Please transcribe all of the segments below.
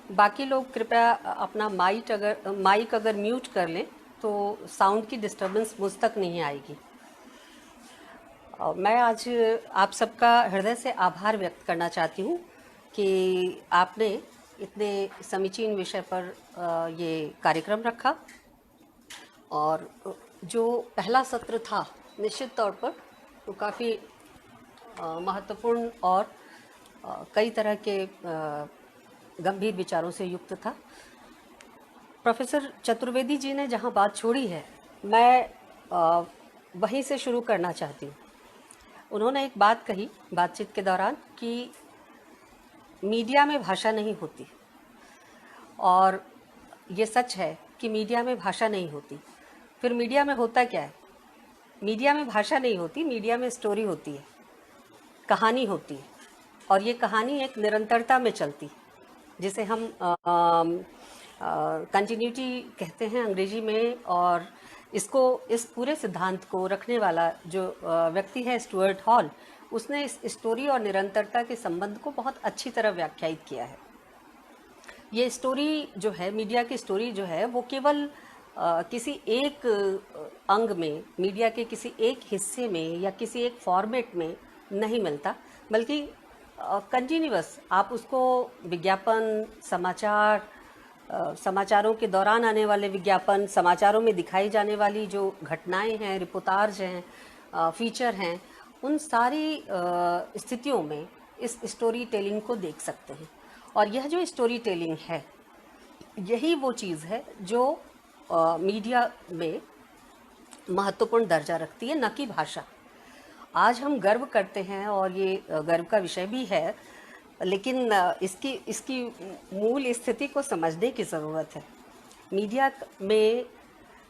बाकी लोग कृपया अपना माइक अगर म्यूट कर लें तो साउंड की डिस्टरबेंस मुझ तक नहीं आएगी। मैं आज आप सबका हृदय से आभार व्यक्त करना चाहती हूँ कि आपने इतने समीचीन विषय पर ये कार्यक्रम रखा। और जो पहला सत्र था निश्चित तौर पर तो काफ़ी महत्वपूर्ण और कई तरह के गंभीर विचारों से युक्त था। प्रोफेसर चतुर्वेदी जी ने जहाँ बात छोड़ी है मैं वहीं से शुरू करना चाहती हूँ। उन्होंने एक बात कही बातचीत के दौरान कि मीडिया में भाषा नहीं होती, और ये सच है कि मीडिया में भाषा नहीं होती। फिर मीडिया में होता क्या है? मीडिया में भाषा नहीं होती, मीडिया में स्टोरी होती है, कहानी होती है, और ये कहानी एक निरंतरता में चलती है जिसे हम कंटिन्यूटी कहते हैं अंग्रेजी में। और इस पूरे सिद्धांत को रखने वाला जो व्यक्ति है स्टुअर्ट हॉल, उसने इस स्टोरी और निरंतरता के संबंध को बहुत अच्छी तरह व्याख्यायित किया है। ये स्टोरी जो है, मीडिया की स्टोरी जो है, वो केवल किसी एक अंग में, मीडिया के किसी एक हिस्से में या किसी एक फॉर्मेट में नहीं मिलता, बल्कि कंटिन्यूअस आप उसको विज्ञापन, समाचारों के दौरान आने वाले विज्ञापन, समाचारों में दिखाई जाने वाली जो घटनाएं हैं, रिपोर्टाज हैं, फीचर हैं, उन सारी स्थितियों में इस स्टोरी टेलिंग को देख सकते हैं। और यह जो स्टोरी टेलिंग है, यही वो चीज़ है जो मीडिया में महत्वपूर्ण दर्जा रखती है, न कि भाषा। आज हम गर्व करते हैं और ये गर्व का विषय भी है, लेकिन इसकी मूल स्थिति को समझने की ज़रूरत है। मीडिया में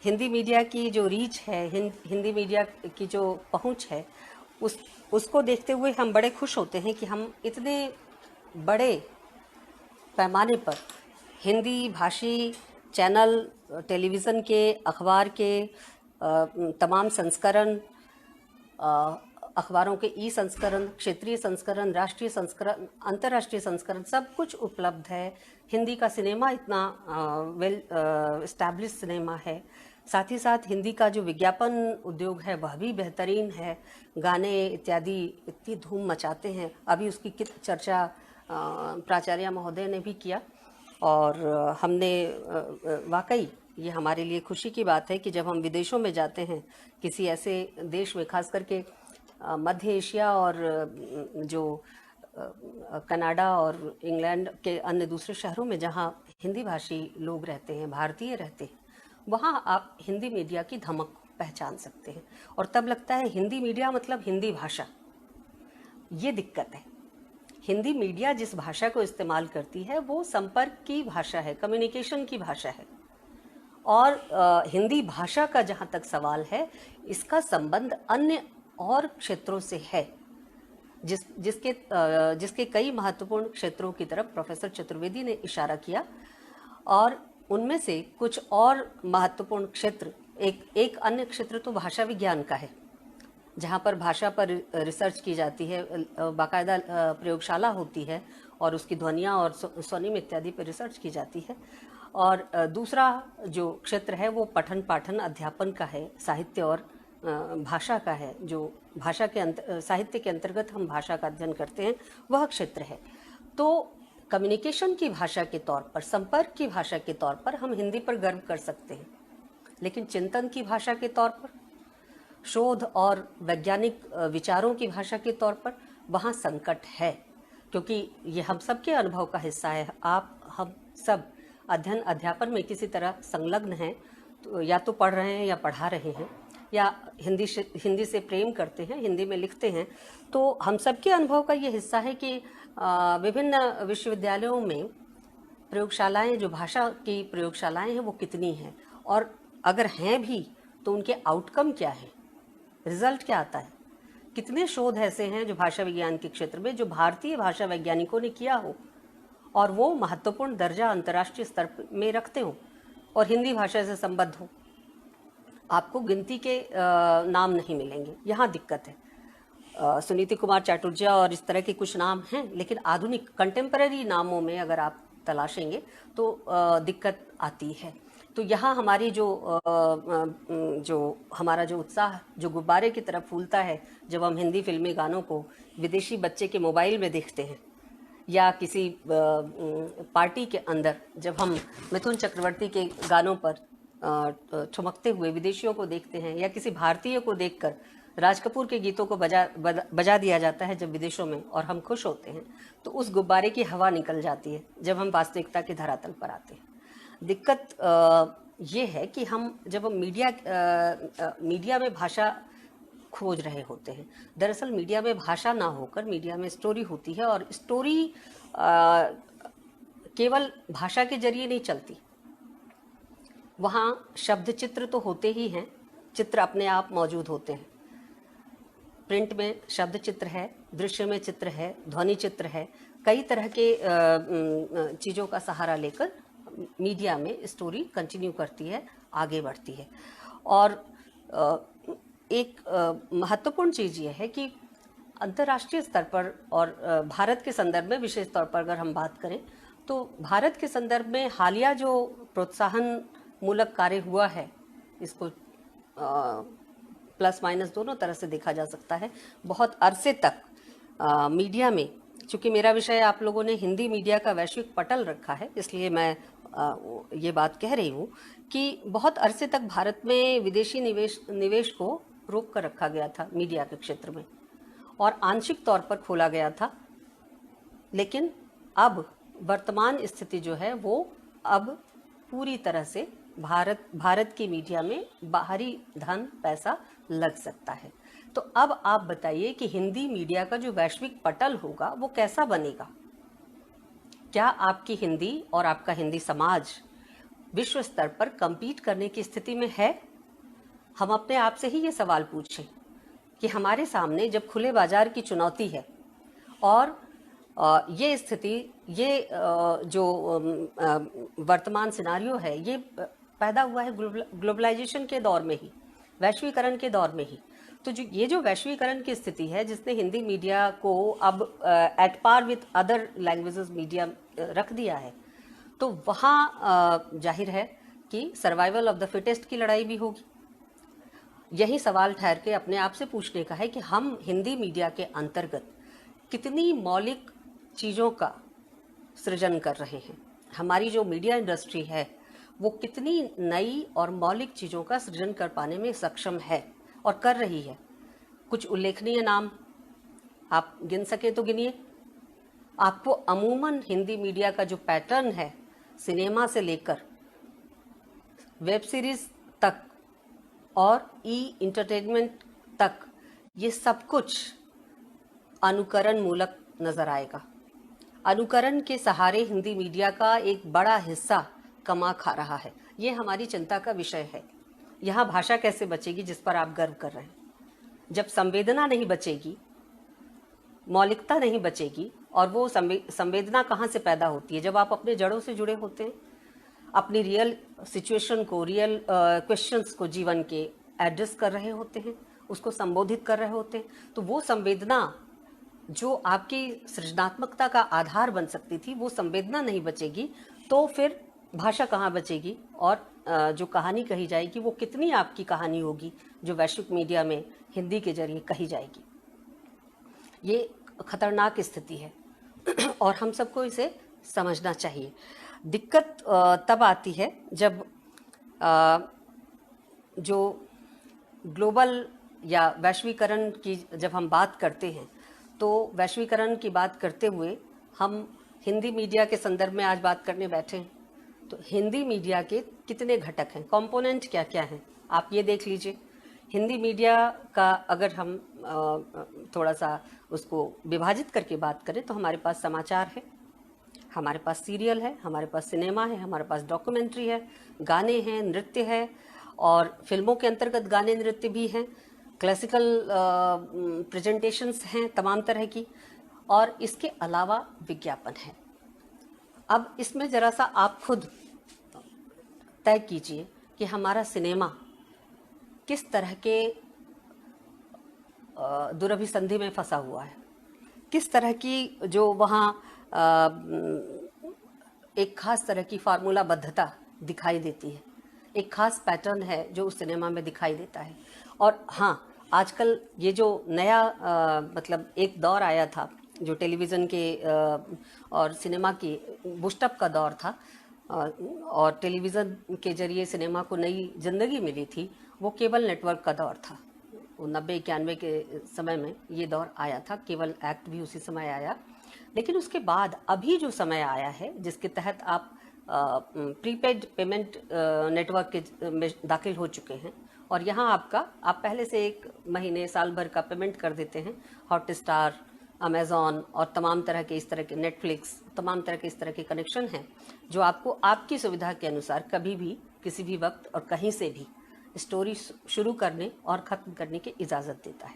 हिंदी मीडिया की जो रीच है, हिंदी मीडिया की जो पहुंच है, उसको देखते हुए हम बड़े खुश होते हैं कि हम इतने बड़े पैमाने पर हिंदी भाषी चैनल, टेलीविज़न के, अखबार के तमाम संस्करण, अखबारों के ई संस्करण, क्षेत्रीय संस्करण, राष्ट्रीय संस्करण, अंतर्राष्ट्रीय संस्करण, सब कुछ उपलब्ध है। हिंदी का सिनेमा इतना वेल इस्टेब्लिश सिनेमा है। साथ ही साथ हिंदी का जो विज्ञापन उद्योग है वह भी बेहतरीन है। गाने इत्यादि इतनी धूम मचाते हैं। अभी उसकी चर्चा प्राचार्य महोदय ने भी किया, और हमने वाकई ये हमारे लिए खुशी की बात है कि जब हम विदेशों में जाते हैं, किसी ऐसे देश में, खास करके मध्य एशिया और जो कनाडा और इंग्लैंड के अन्य दूसरे शहरों में जहाँ हिंदी भाषी लोग रहते हैं, भारतीय रहते हैं, वहाँ आप हिंदी मीडिया की धमक पहचान सकते हैं। और तब लगता है हिंदी मीडिया मतलब हिंदी भाषा। ये दिक्कत है। हिंदी मीडिया जिस भाषा को इस्तेमाल करती है वो संपर्क की भाषा है, कम्युनिकेशन की भाषा है। और हिंदी भाषा का जहाँ तक सवाल है, इसका संबंध अन्य और क्षेत्रों से है, जिसके कई महत्वपूर्ण क्षेत्रों की तरफ प्रोफेसर चतुर्वेदी ने इशारा किया। और उनमें से कुछ और महत्वपूर्ण क्षेत्र, एक अन्य क्षेत्र तो भाषा विज्ञान का है, जहाँ पर भाषा पर रिसर्च की जाती है, बाकायदा प्रयोगशाला होती है और उसकी ध्वनियाँ और स्वनिम इत्यादि पर रिसर्च की जाती है। और दूसरा जो क्षेत्र है वो पठन पाठन अध्यापन का है, साहित्य और भाषा का है, जो भाषा के साहित्य के अंतर्गत हम भाषा का अध्ययन करते हैं, वह क्षेत्र है। तो कम्युनिकेशन की भाषा के तौर पर, संपर्क की भाषा के तौर पर हम हिंदी पर गर्व कर सकते हैं, लेकिन चिंतन की भाषा के तौर पर, शोध और वैज्ञानिक विचारों की भाषा के तौर पर वहाँ संकट है, क्योंकि ये हम सब के अनुभव का हिस्सा है। हम सब अध्ययन अध्यापन में किसी तरह संलग्न हैं, तो या तो पढ़ रहे हैं या पढ़ा रहे हैं, या हिंदी से प्रेम करते हैं, हिंदी में लिखते हैं। तो हम सब के अनुभव का ये हिस्सा है कि विभिन्न विश्वविद्यालयों में प्रयोगशालाएं, जो भाषा की प्रयोगशालाएं हैं, वो कितनी हैं, और अगर हैं भी तो उनके आउटकम क्या है, रिजल्ट क्या आता है। कितने शोध ऐसे हैं जो भाषा विज्ञान के क्षेत्र में, जो भारतीय भाषा वैज्ञानिकों ने किया हो और वो महत्वपूर्ण दर्जा अंतर्राष्ट्रीय स्तर में रखते हो और हिंदी भाषा से संबद्ध हो। आपको गिनती के नाम नहीं मिलेंगे। यहाँ दिक्कत है। सुनीति कुमार चाटुर्जा और इस तरह के कुछ नाम हैं, लेकिन आधुनिक कंटेम्पररी नामों में अगर आप तलाशेंगे तो दिक्कत आती है। तो यहाँ हमारी जो हमारा जो उत्साह जो गुब्बारे की तरफ फूलता है जब हम हिंदी फिल्मी गानों को विदेशी बच्चे के मोबाइल में देखते हैं, या किसी पार्टी के अंदर जब हम मिथुन चक्रवर्ती के गानों पर ठुमकते हुए विदेशियों को देखते हैं, या किसी भारतीय को देखकर राज कपूर के गीतों को बजा दिया जाता है जब विदेशों में, और हम खुश होते हैं, तो उस गुब्बारे की हवा निकल जाती है जब हम वास्तविकता के धरातल पर आते हैं। दिक्कत ये है कि हम जब हम मीडिया में भाषा खोज रहे होते हैं, दरअसल मीडिया में भाषा ना होकर मीडिया में स्टोरी होती है, और स्टोरी केवल भाषा के जरिए नहीं चलती। वहाँ शब्द चित्र तो होते ही हैं, चित्र अपने आप मौजूद होते हैं। प्रिंट में शब्द चित्र है, दृश्य में चित्र है, ध्वनि चित्र है, कई तरह के चीज़ों का सहारा लेकर मीडिया में स्टोरी कंटिन्यू करती है, आगे बढ़ती है। और एक महत्वपूर्ण चीज़ ये है कि अंतर्राष्ट्रीय स्तर पर और भारत के संदर्भ में विशेष तौर पर अगर हम बात करें तो भारत के संदर्भ में हालिया जो प्रोत्साहन मूलक कार्य हुआ है, इसको प्लस माइनस दोनों तरह से देखा जा सकता है। बहुत अरसे तक मीडिया में, चूँकि मेरा विषय आप लोगों ने हिंदी मीडिया का वैश्विक पटल रखा है, इसलिए मैं ये बात कह रही हूँ कि बहुत अरसे तक भारत में विदेशी निवेश को रोक कर रखा गया था मीडिया के क्षेत्र में, और आंशिक तौर पर खोला गया था। लेकिन अब वर्तमान स्थिति जो है वो अब पूरी तरह से भारत की मीडिया में बाहरी धन पैसा लग सकता है। तो अब आप बताइए कि हिंदी मीडिया का जो वैश्विक पटल होगा वो कैसा बनेगा? क्या आपकी हिंदी और आपका हिंदी समाज विश्व स्तर पर compete करने की स्थिति में है? हम अपने आप से ही ये सवाल पूछें कि हमारे सामने जब खुले बाजार की चुनौती है, और ये स्थिति, ये जो वर्तमान सिनारियो है, ये पैदा हुआ है ग्लोबलाइजेशन के दौर में ही, वैश्वीकरण के दौर में ही। तो ये जो वैश्वीकरण की स्थिति है जिसने हिंदी मीडिया को अब at par with other languages media रख दिया है, तो वहाँ जाहिर है कि सर्वाइवल ऑफ द फिटेस्ट की लड़ाई भी होगी। यही सवाल ठहर के अपने आप से पूछने का है कि हम हिंदी मीडिया के अंतर्गत कितनी मौलिक चीज़ों का सृजन कर रहे हैं। हमारी जो मीडिया इंडस्ट्री है वो कितनी नई और मौलिक चीज़ों का सृजन कर पाने में सक्षम है और कर रही है। कुछ उल्लेखनीय नाम आप गिन सके तो गिनिए। आपको अमूमन हिंदी मीडिया का जो पैटर्न है, सिनेमा से लेकर वेब सीरीज तक और इंटरटेनमेंट तक, ये सब कुछ अनुकरण मूलक नजर आएगा। अनुकरण के सहारे हिंदी मीडिया का एक बड़ा हिस्सा कमा खा रहा है। ये हमारी चिंता का विषय है। यहाँ भाषा कैसे बचेगी जिस पर आप गर्व कर रहे हैं? जब संवेदना नहीं बचेगी, मौलिकता नहीं बचेगी, और वो संवेदना कहाँ से पैदा होती है? जब आप अपने जड़ों से जुड़े होते हैं, अपनी रियल सिचुएशन को, रियल क्वेश्चंस को जीवन के एड्रेस कर रहे होते हैं, उसको संबोधित कर रहे होते हैं, तो वो संवेदना जो आपकी सृजनात्मकता का आधार बन सकती थी, वो संवेदना नहीं बचेगी, तो फिर भाषा कहाँ बचेगी? और जो कहानी कही जाएगी वो कितनी आपकी कहानी होगी जो वैश्विक मीडिया में हिंदी के जरिए कही जाएगी? ये खतरनाक स्थिति है और हम सबको इसे समझना चाहिए। दिक्कत तब आती है जब जो ग्लोबल या वैश्वीकरण की जब हम बात करते हैं, तो वैश्वीकरण की बात करते हुए हम हिंदी मीडिया के संदर्भ में आज बात करने बैठे हैं। तो हिंदी मीडिया के कितने घटक हैं, कंपोनेंट क्या क्या हैं, आप ये देख लीजिए। हिंदी मीडिया का अगर हम थोड़ा सा उसको विभाजित करके बात करें तो हमारे पास समाचार है, हमारे पास सीरियल है, हमारे पास सिनेमा है, हमारे पास डॉक्यूमेंट्री है, गाने हैं, नृत्य है, और फिल्मों के अंतर्गत गाने नृत्य भी हैं, क्लासिकल प्रेजेंटेशंस हैं तमाम तरह की, और इसके अलावा विज्ञापन है। अब इसमें ज़रा सा आप खुद तय कीजिए कि हमारा सिनेमा किस तरह के दुरभिसंधि में फंसा हुआ है, किस तरह की जो वहाँ एक खास तरह की फार्मूलाबद्धता दिखाई देती है, एक खास पैटर्न है जो उस सिनेमा में दिखाई देता है। और हाँ, आजकल ये जो नया मतलब एक दौर आया था जो टेलीविज़न के और सिनेमा की बूस्टअप का दौर था, और टेलीविज़न के जरिए सिनेमा को नई जिंदगी मिली थी, वो केबल नेटवर्क का दौर था। वो 90-91 के समय में ये दौर आया था, केबल एक्ट भी उसी समय आया। लेकिन उसके बाद अभी जो समय आया है जिसके तहत आप प्रीपेड पेमेंट नेटवर्क के में दाखिल हो चुके हैं, और यहाँ आप पहले से एक महीने साल भर का पेमेंट कर देते हैं। हॉटस्टार, अमेज़ॉन और तमाम तरह के इस तरह के, नेटफ्लिक्स, तमाम तरह के इस तरह के कनेक्शन हैं जो आपको आपकी सुविधा के अनुसार कभी भी किसी भी वक्त और कहीं से भी स्टोरी शुरू करने और ख़त्म करने की इजाज़त देता है।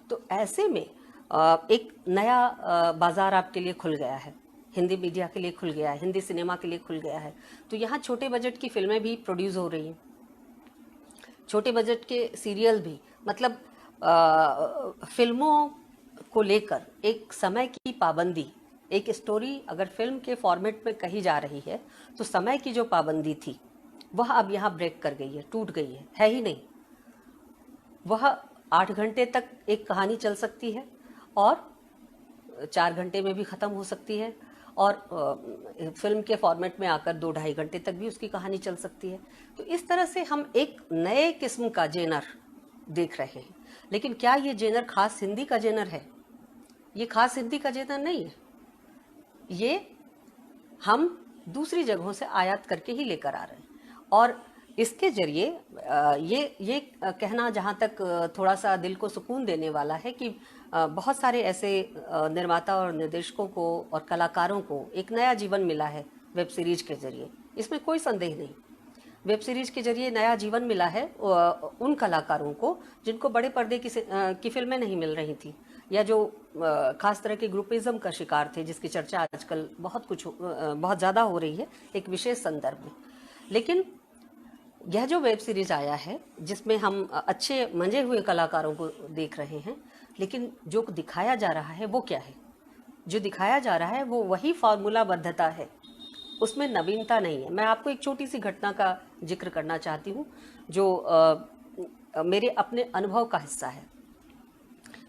तो ऐसे में एक नया बाज़ार आपके लिए खुल गया है, हिंदी मीडिया के लिए खुल गया है, हिंदी सिनेमा के लिए खुल गया है। तो यहाँ छोटे बजट की फिल्में भी प्रोड्यूस हो रही हैं, छोटे बजट के सीरियल भी, मतलब फिल्मों को लेकर एक समय की पाबंदी, एक स्टोरी अगर फिल्म के फॉर्मेट में कही जा रही है तो समय की जो पाबंदी थी वह अब यहाँ ब्रेक कर गई है, टूट गई है ही नहीं। वह 8 घंटे तक एक कहानी चल सकती है और 4 घंटे में भी ख़त्म हो सकती है, और फिल्म के फॉर्मेट में आकर 2-2.5 घंटे तक भी उसकी कहानी चल सकती है। तो इस तरह से हम एक नए किस्म का जेनर देख रहे हैं। लेकिन क्या ये जेनर खास हिंदी का जेनर है? ये खास हिंदी का जेनर नहीं है, ये हम दूसरी जगहों से आयात करके ही लेकर आ रहे हैं। और इसके जरिए ये कहना जहाँ तक थोड़ा सा दिल को सुकून देने वाला है कि बहुत सारे ऐसे निर्माता और निर्देशकों को और कलाकारों को एक नया जीवन मिला है वेब सीरीज के जरिए। इसमें कोई संदेह नहीं, वेब सीरीज के जरिए नया जीवन मिला है उन कलाकारों को जिनको बड़े पर्दे की फिल्में नहीं मिल रही थी, या जो खास तरह के ग्रुपिज्म का शिकार थे, जिसकी चर्चा आजकल बहुत ज़्यादा हो रही है एक विशेष संदर्भ में। लेकिन यह जो वेब सीरीज आया है जिसमें हम अच्छे मंजे हुए कलाकारों को देख रहे हैं, लेकिन जो दिखाया जा रहा है वो क्या है? जो दिखाया जा रहा है वो वही फार्मूलाबद्धता है, उसमें नवीनता नहीं है। मैं आपको एक छोटी सी घटना का जिक्र करना चाहती हूँ जो मेरे अपने अनुभव का हिस्सा है।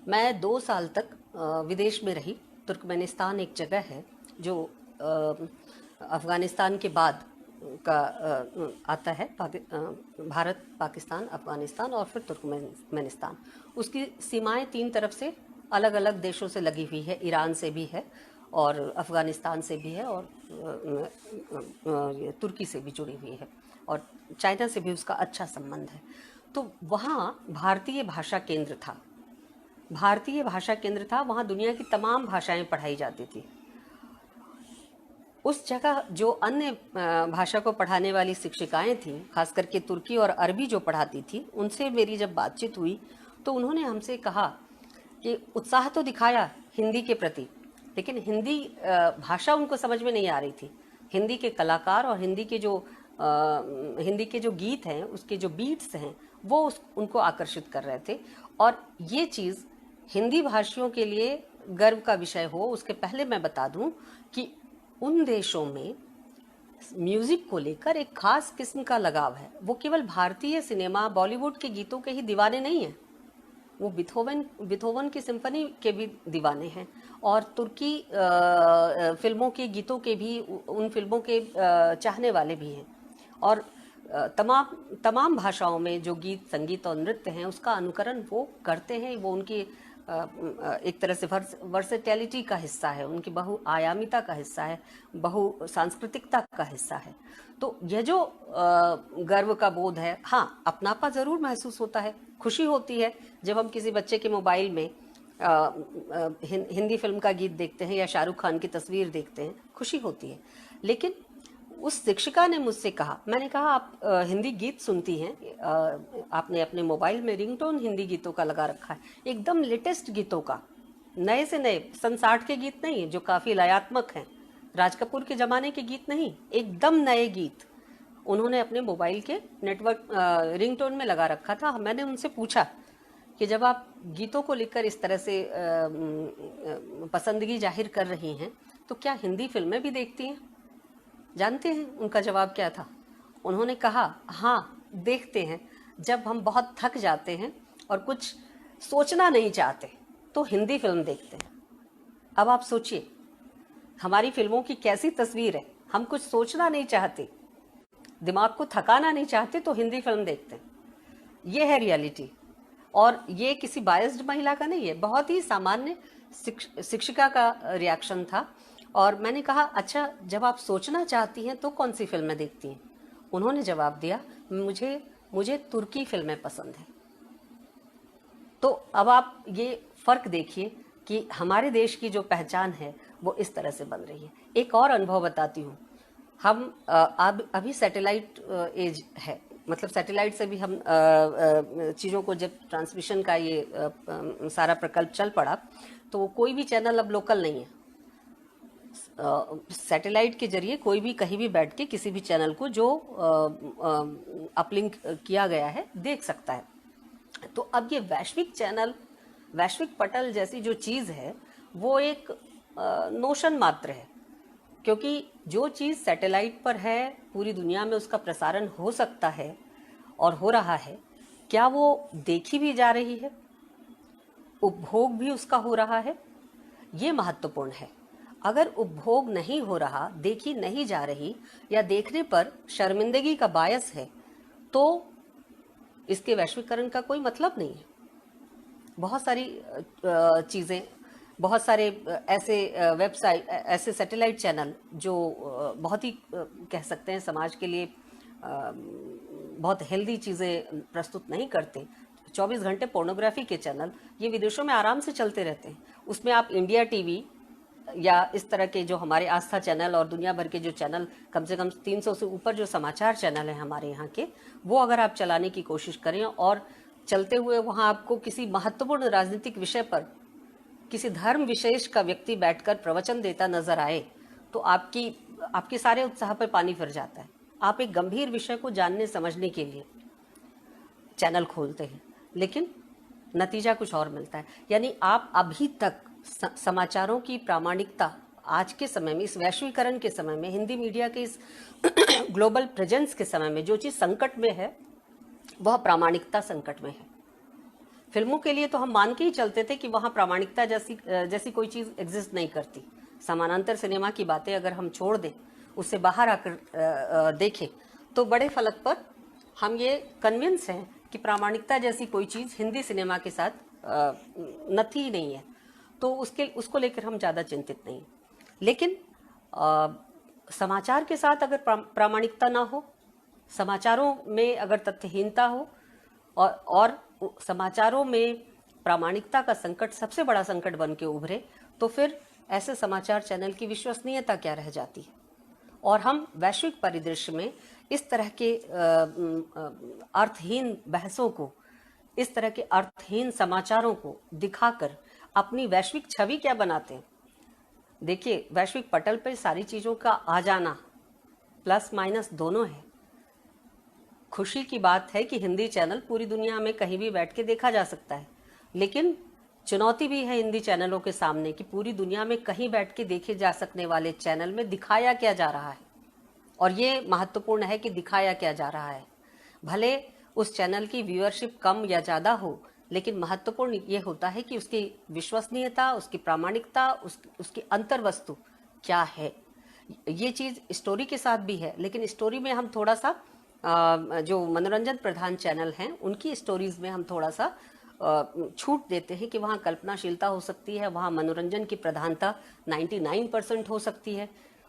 मैं 2 साल तक विदेश में रही। तुर्कमेनिस्तान एक जगह है जो अफ़गानिस्तान के बाद का आता है, भारत, पाकिस्तान, अफ़गानिस्तान और फिर तुर्कमेनिस्तान। उसकी सीमाएं 3 तरफ से अलग अलग देशों से लगी हुई है, ईरान से भी है और अफ़गानिस्तान से भी है और तुर्की से भी जुड़ी हुई है और चाइना से भी उसका अच्छा संबंध है। तो वहाँ भारतीय भाषा केंद्र था, भारतीय भाषा केंद्र था, वहाँ दुनिया की तमाम भाषाएं पढ़ाई जाती थी। उस जगह जो अन्य भाषा को पढ़ाने वाली शिक्षिकाएं थीं, खास करके तुर्की और अरबी जो पढ़ाती थी, उनसे मेरी जब बातचीत हुई तो उन्होंने हमसे कहा कि उत्साह तो दिखाया हिंदी के प्रति, लेकिन हिंदी भाषा उनको समझ में नहीं आ रही थी। हिंदी के कलाकार और हिंदी के जो गीत हैं, उसके जो बीट्स हैं, वो उनको आकर्षित कर रहे थे। और ये चीज़ हिंदी भाषियों के लिए गर्व का विषय हो, उसके पहले मैं बता दूं कि उन देशों में म्यूजिक को लेकर एक खास किस्म का लगाव है। वो केवल भारतीय सिनेमा, बॉलीवुड के गीतों के ही दीवाने नहीं हैं, वो बिथोवन की सिम्फनी के भी दीवाने हैं और तुर्की फिल्मों के गीतों के भी, उन फिल्मों के चाहने वाले भी हैं। और तमाम भाषाओं में जो गीत, संगीत और नृत्य हैं उसका अनुकरण वो करते हैं। वो उनकी एक तरह से वर्सेटैलिटी का हिस्सा है, उनकी बहुआयामिता का हिस्सा है, बहु सांस्कृतिकता का हिस्सा है। तो यह जो गर्व का बोध है, हाँ, अपनापा ज़रूर महसूस होता है, खुशी होती है जब हम किसी बच्चे के मोबाइल में हिंदी फिल्म का गीत देखते हैं या शाहरुख खान की तस्वीर देखते हैं, खुशी होती है। लेकिन उस शिक्षिका ने मुझसे कहा, मैंने कहा आप हिंदी गीत सुनती हैं, आपने अपने मोबाइल में रिंगटोन हिंदी गीतों का लगा रखा है, एकदम लेटेस्ट गीतों का, नए से नए, सन 60 के गीत नहीं जो काफ़ी लयात्मक हैं, राज कपूर के ज़माने के गीत नहीं, एकदम नए गीत उन्होंने अपने मोबाइल के नेटवर्क रिंगटोन में लगा रखा था। मैंने उनसे पूछा कि जब आप गीतों को लेकर इस तरह से पसंदगी जाहिर कर रही हैं तो क्या हिंदी फिल्में भी देखती हैं? जानते हैं उनका जवाब क्या था? उन्होंने कहा, हाँ देखते हैं, जब हम बहुत थक जाते हैं और कुछ सोचना नहीं चाहते तो हिंदी फिल्म देखते हैं। अब आप सोचिए, हमारी फिल्मों की कैसी तस्वीर है। हम कुछ सोचना नहीं चाहते, दिमाग को थकाना नहीं चाहते तो हिंदी फिल्म देखते हैं। ये है रियलिटी। और ये किसी बायस्ड महिला का नहीं है, बहुत ही सामान्य शिक्षिका का रिएक्शन था। और मैंने कहा, अच्छा जब आप सोचना चाहती हैं तो कौन सी फिल्में देखती हैं? उन्होंने जवाब दिया, मुझे मुझे तुर्की फिल्में पसंद हैं। तो अब आप ये फर्क देखिए कि हमारे देश की जो पहचान है वो इस तरह से बन रही है। एक और अनुभव बताती हूँ। हम अब अभी सैटेलाइट एज है, मतलब सैटेलाइट से भी हम चीज़ों को, जब ट्रांसमिशन का ये सारा प्रकल्प चल पड़ा तो कोई भी चैनल अब लोकल नहीं है। सैटेलाइट के जरिए कोई भी कहीं भी बैठ के किसी भी चैनल को जो अपलिंक किया गया है देख सकता है। तो अब ये वैश्विक चैनल, वैश्विक पटल जैसी जो चीज़ है वो एक नोशन मात्र है, क्योंकि जो चीज़ सैटेलाइट पर है पूरी दुनिया में उसका प्रसारण हो सकता है और हो रहा है, क्या वो देखी भी जा रही है, उपभोग भी उसका हो रहा है? ये महत्वपूर्ण है। अगर उपभोग नहीं हो रहा, देखी नहीं जा रही, या देखने पर शर्मिंदगी का बायस है, तो इसके वैश्वीकरण का कोई मतलब नहीं है। बहुत सारी चीज़ें, बहुत सारे ऐसे वेबसाइट, ऐसे सैटेलाइट चैनल जो बहुत ही कह सकते हैं समाज के लिए बहुत हेल्दी चीज़ें प्रस्तुत नहीं करते। 24 घंटे पोर्नोग्राफी के चैनल ये विदेशों में आराम से चलते रहते हैं। उसमें आप इंडिया टीवी या इस तरह के जो हमारे आस्था चैनल और दुनिया भर के जो चैनल, कम से कम 300 से ऊपर जो समाचार चैनल हैं हमारे यहाँ के, वो अगर आप चलाने की कोशिश करें और चलते हुए वहाँ आपको किसी महत्वपूर्ण राजनीतिक विषय पर किसी धर्म विशेष का व्यक्ति बैठकर प्रवचन देता नजर आए, तो आपके सारे उत्साह पर पानी फिर जाता है। आप एक गंभीर विषय को जानने समझने के लिए चैनल खोलते हैं, लेकिन नतीजा कुछ और मिलता है। यानी आप अभी तक समाचारों की प्रामाणिकता, आज के समय में, इस वैश्वीकरण के समय में, हिंदी मीडिया के इस ग्लोबल प्रेजेंस के समय में जो चीज़ संकट में है वह प्रामाणिकता संकट में है। फिल्मों के लिए तो हम मान के ही चलते थे कि वहाँ प्रामाणिकता जैसी कोई चीज़ एग्जिस्ट नहीं करती। समानांतर सिनेमा की बातें अगर हम छोड़ दें, उससे बाहर आकर देखें, तो बड़े फलक पर हम ये कन्विंस हैं कि प्रामाणिकता जैसी कोई चीज़ हिंदी सिनेमा के साथ नथी ही नहीं है। तो उसको लेकर हम ज़्यादा चिंतित नहीं। लेकिन समाचार के साथ अगर प्रामाणिकता ना हो, समाचारों में अगर तथ्यहीनता हो, और समाचारों में प्रामाणिकता का संकट सबसे बड़ा संकट बन के उभरे, तो फिर ऐसे समाचार चैनल की विश्वसनीयता क्या रह जाती है? और हम वैश्विक परिदृश्य में इस तरह के अर्थहीन बहसों को, इस तरह के अर्थहीन समाचारों को दिखाकर अपनी वैश्विक छवि क्या बनाते हैं? देखिए, वैश्विक पटल पर सारी चीज़ों का आ जाना प्लस माइनस दोनों है। खुशी की बात है कि हिंदी चैनल पूरी दुनिया में कहीं भी बैठ के देखा जा सकता है, लेकिन चुनौती भी है हिंदी चैनलों के सामने कि पूरी दुनिया में कहीं बैठ के देखे जा सकने वाले चैनल में दिखाया क्या जा रहा है। और ये महत्वपूर्ण है कि दिखाया क्या जा रहा है। भले उस चैनल की व्यूअरशिप कम या ज़्यादा हो, लेकिन महत्वपूर्ण ये होता है कि उसकी विश्वसनीयता, उसकी प्रामाणिकता, उसकी अंतर्वस्तु क्या है। ये चीज़ स्टोरी के साथ भी है, लेकिन स्टोरी में हम थोड़ा सा जो मनोरंजन प्रधान चैनल हैं उनकी स्टोरीज में हम थोड़ा सा छूट देते हैं कि वहाँ कल्पनाशीलता हो सकती है, वहाँ मनोरंजन की प्रधानता 99% हो सकती है,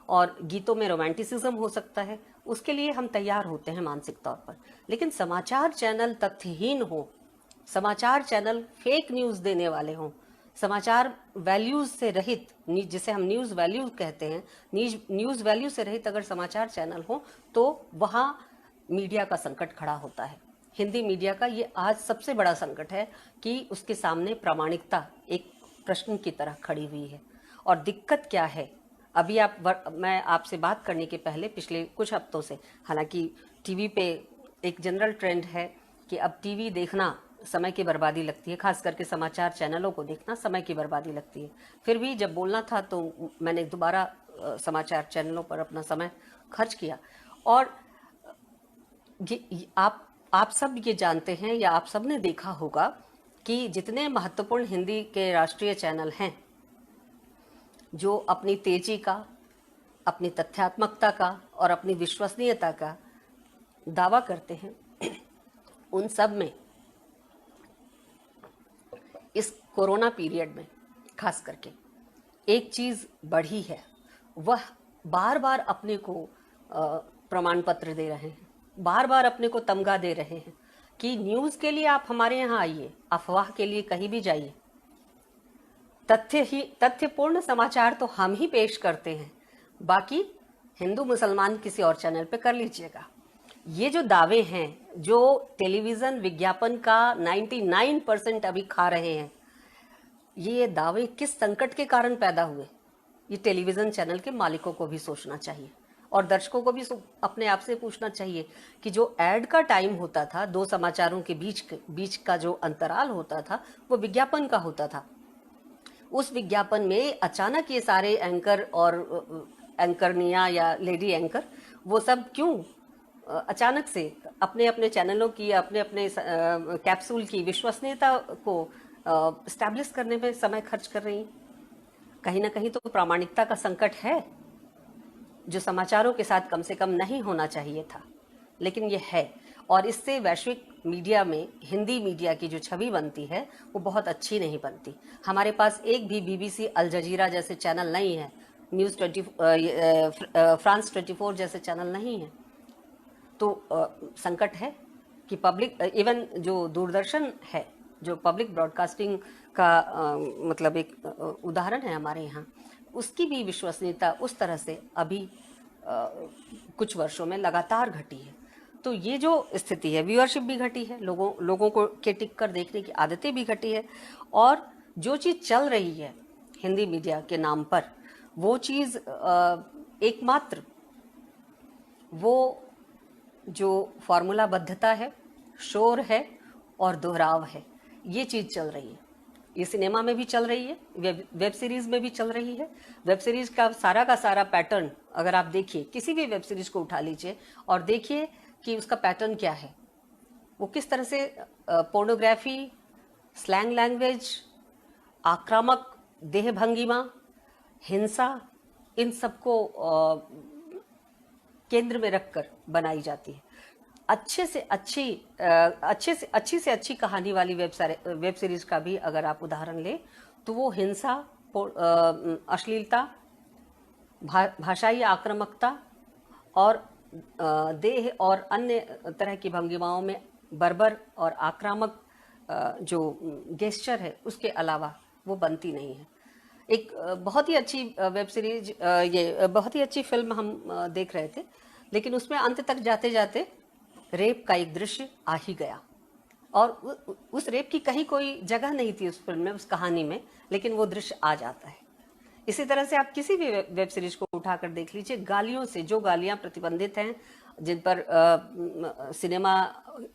और गीतों में रोमांटिसिज्म हो सकता है। उसके लिए हम तैयार होते हैं मानसिक तौर पर। लेकिन समाचार चैनल तथ्यहीन हो, समाचार चैनल फेक न्यूज़ देने वाले हों, समाचार वैल्यूज से रहित, जिसे हम न्यूज़ वैल्यूज कहते हैं, न्यूज़ वैल्यू से रहित अगर समाचार चैनल हो, तो वहाँ मीडिया का संकट खड़ा होता है। हिंदी मीडिया का ये आज सबसे बड़ा संकट है कि उसके सामने प्रामाणिकता एक प्रश्न की तरह खड़ी हुई है। और दिक्कत क्या है? अभी मैं आपसे बात करने के पहले पिछले कुछ हफ्तों से, हालांकि टीवी पे एक जनरल ट्रेंड है कि अब टीवी देखना समय की बर्बादी लगती है, खास करके समाचार चैनलों को देखना समय की बर्बादी लगती है। फिर भी जब बोलना था तो मैंने दोबारा समाचार चैनलों पर अपना समय खर्च किया। और आप सब ये जानते हैं या आप सब ने देखा होगा कि जितने महत्वपूर्ण हिंदी के राष्ट्रीय चैनल हैं जो अपनी तेजी का, अपनी तथ्यात्मकता का और अपनी विश्वसनीयता का दावा करते हैं, उन सब में इस कोरोना पीरियड में खास करके एक चीज बढ़ी है, वह बार बार अपने को प्रमाण पत्र दे रहे हैं, बार बार अपने को तमगा दे रहे हैं कि न्यूज के लिए आप हमारे यहाँ आइए, अफवाह के लिए कहीं भी जाइए, तथ्यपूर्ण समाचार तो हम ही पेश करते हैं, बाकी हिंदू मुसलमान किसी और चैनल पे कर लीजिएगा। ये जो दावे हैं, जो टेलीविजन विज्ञापन का 99% अभी खा रहे हैं, ये दावे किस संकट के कारण पैदा हुए, ये टेलीविजन चैनल के मालिकों को भी सोचना चाहिए और दर्शकों को भी अपने आप से पूछना चाहिए कि जो ऐड का टाइम होता था, दो समाचारों के बीच का जो अंतराल होता था, वो विज्ञापन का होता था। उस विज्ञापन में अचानक ये सारे एंकर और एंकरनिया या लेडी एंकर, वो सब क्यों अचानक से अपने अपने चैनलों की, अपने अपने कैप्सूल की विश्वसनीयता को स्टैब्लिश करने में समय खर्च कर रही हैं? कहीं ना कहीं तो प्रामाणिकता का संकट है, जो समाचारों के साथ कम से कम नहीं होना चाहिए था, लेकिन ये है। और इससे वैश्विक मीडिया में हिंदी मीडिया की जो छवि बनती है वो बहुत अच्छी नहीं बनती। हमारे पास एक भी BBC, अल जजीरा जैसे चैनल नहीं है, न्यूज़ 24, फ्रांस 24 जैसे चैनल नहीं है। तो संकट है कि पब्लिक, इवन जो दूरदर्शन है, जो पब्लिक ब्रॉडकास्टिंग का मतलब एक उदाहरण है हमारे यहाँ, उसकी भी विश्वसनीयता उस तरह से अभी कुछ वर्षों में लगातार घटी है। तो ये जो स्थिति है, व्यूअरशिप भी घटी है, लोगों को के टिक कर देखने की आदतें भी घटी है, और जो चीज़ चल रही है हिंदी मीडिया के नाम पर, वो चीज़ एकमात्र वो जो फॉर्मूलाबद्धता है, शोर है और दोहराव है, ये चीज़ चल रही है। ये सिनेमा में भी चल रही है, वेब सीरीज में भी चल रही है। वेब सीरीज का सारा पैटर्न अगर आप देखिए, किसी भी वेब सीरीज को उठा लीजिए और देखिए कि उसका पैटर्न क्या है, वो किस तरह से पोर्नोग्राफी, स्लैंग लैंग्वेज, आक्रामक देह भंगिमा, हिंसा, इन सबको केंद्र में रखकर बनाई जाती है। अच्छी से अच्छी कहानी वाली वेब सीरीज का भी अगर आप उदाहरण लें तो वो हिंसा, अश्लीलता, भाषाई आक्रामकता और देह और अन्य तरह की भंगिमाओं में बर्बर और आक्रामक जो गेस्चर है, उसके अलावा वो बनती नहीं है। एक बहुत ही अच्छी वेब सीरीज, ये बहुत ही अच्छी फिल्म हम देख रहे थे, लेकिन उसमें अंत तक जाते जाते रेप का एक दृश्य आ ही गया, और उस रेप की कहीं कोई जगह नहीं थी उस फिल्म में, उस कहानी में, लेकिन वो दृश्य आ जाता है। इसी तरह से आप किसी भी वेब सीरीज को उठाकर देख लीजिए, गालियों से, जो गालियां प्रतिबंधित हैं, जिन पर सिनेमा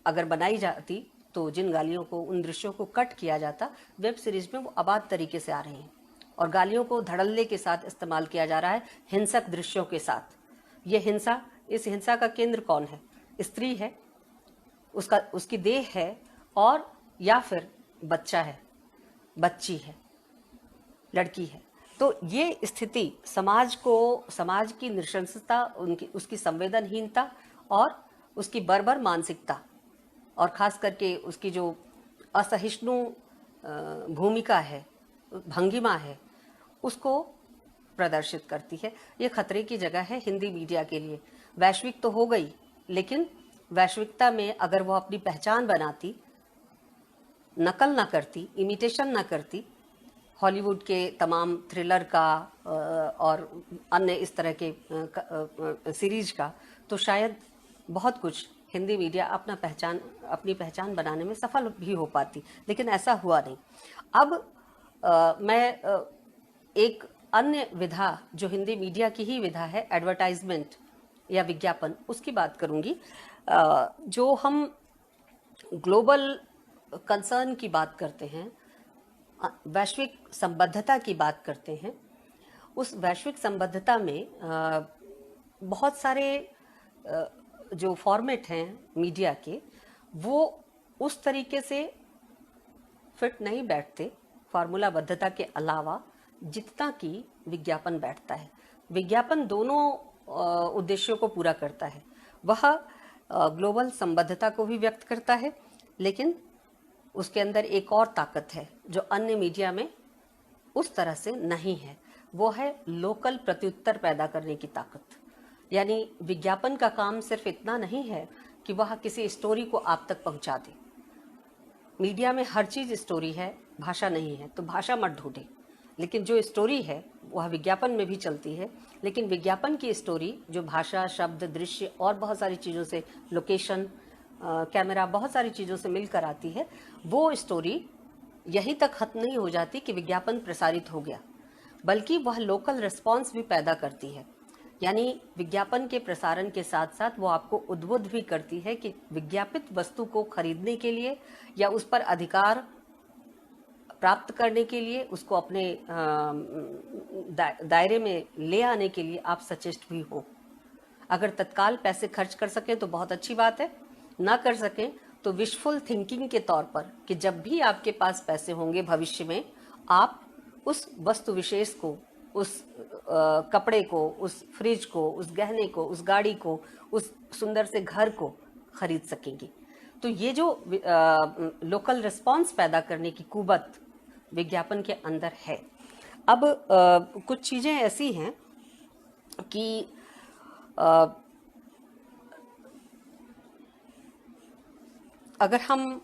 अगर बनाई जाती तो जिन गालियों को, उन दृश्यों को कट किया जाता, वेब सीरीज में वो आबाद तरीके से आ रही हैं, और गालियों को धड़ल्ले के साथ इस्तेमाल किया जा रहा है, हिंसक दृश्यों के साथ। ये हिंसा, इस हिंसा का केंद्र कौन है? स्त्री है, उसकी देह है, और या फिर बच्चा है, बच्ची है, लड़की है। तो ये स्थिति समाज की नृशंसता, उसकी संवेदनहीनता और उसकी बर्बर मानसिकता, और खास करके उसकी जो असहिष्णु भूमिका है, भंगिमा है, उसको प्रदर्शित करती है। ये खतरे की जगह है हिंदी मीडिया के लिए। वैश्विक तो हो गई, लेकिन वैश्विकता में अगर वो अपनी पहचान बनाती, नकल ना करती, इमिटेशन ना करती हॉलीवुड के तमाम थ्रिलर का और अन्य इस तरह के सीरीज का, तो शायद बहुत कुछ हिंदी मीडिया अपनी पहचान बनाने में सफल भी हो पाती, लेकिन ऐसा हुआ नहीं। अब मैं एक अन्य विधा, जो हिंदी मीडिया की ही विधा है, एडवर्टाइजमेंट या विज्ञापन, उसकी बात करूंगी। जो हम ग्लोबल कंसर्न की बात करते हैं, वैश्विक संबद्धता की बात करते हैं, उस वैश्विक संबद्धता में बहुत सारे जो फॉर्मेट हैं मीडिया के, वो उस तरीके से फिट नहीं बैठते फार्मूला बद्धता के अलावा जितना कि विज्ञापन बैठता है। विज्ञापन दोनों उद्देश्यों को पूरा करता है। वह ग्लोबल संबद्धता को भी व्यक्त करता है, लेकिन उसके अंदर एक और ताकत है जो अन्य मीडिया में उस तरह से नहीं है। वो है लोकल प्रत्युत्तर पैदा करने की ताकत। यानी विज्ञापन का काम सिर्फ इतना नहीं है कि वह किसी स्टोरी को आप तक पहुंचा दे। मीडिया में हर चीज स्टोरी है, भाषा नहीं है, तो भाषा मत ढूंढे। लेकिन जो स्टोरी है वह विज्ञापन में भी चलती है, लेकिन विज्ञापन की स्टोरी जो भाषा, शब्द, दृश्य और बहुत सारी चीज़ों से, लोकेशन, कैमरा, बहुत सारी चीज़ों से मिलकर आती है, वो स्टोरी यहीं तक खत्म नहीं हो जाती कि विज्ञापन प्रसारित हो गया, बल्कि वह लोकल रिस्पॉन्स भी पैदा करती है। यानी विज्ञापन के प्रसारण के साथ साथ वो आपको उद्बुद्ध भी करती है कि विज्ञापित वस्तु को खरीदने के लिए या उस पर अधिकार प्राप्त करने के लिए, उसको अपने दायरे में ले आने के लिए आप सचेष्ट भी हो। अगर तत्काल पैसे खर्च कर सकें तो बहुत अच्छी बात है, ना कर सकें तो विशफुल थिंकिंग के तौर पर कि जब भी आपके पास पैसे होंगे भविष्य में, आप उस वस्तु विशेष को, उस कपड़े को, उस फ्रिज को, उस गहने को, उस गाड़ी को, उस सुंदर से घर को खरीद सकेंगी। तो ये जो लोकल रिस्पॉन्स पैदा करने की कुवत विज्ञापन के अंदर है। अब कुछ चीज़ें ऐसी हैं कि अगर हम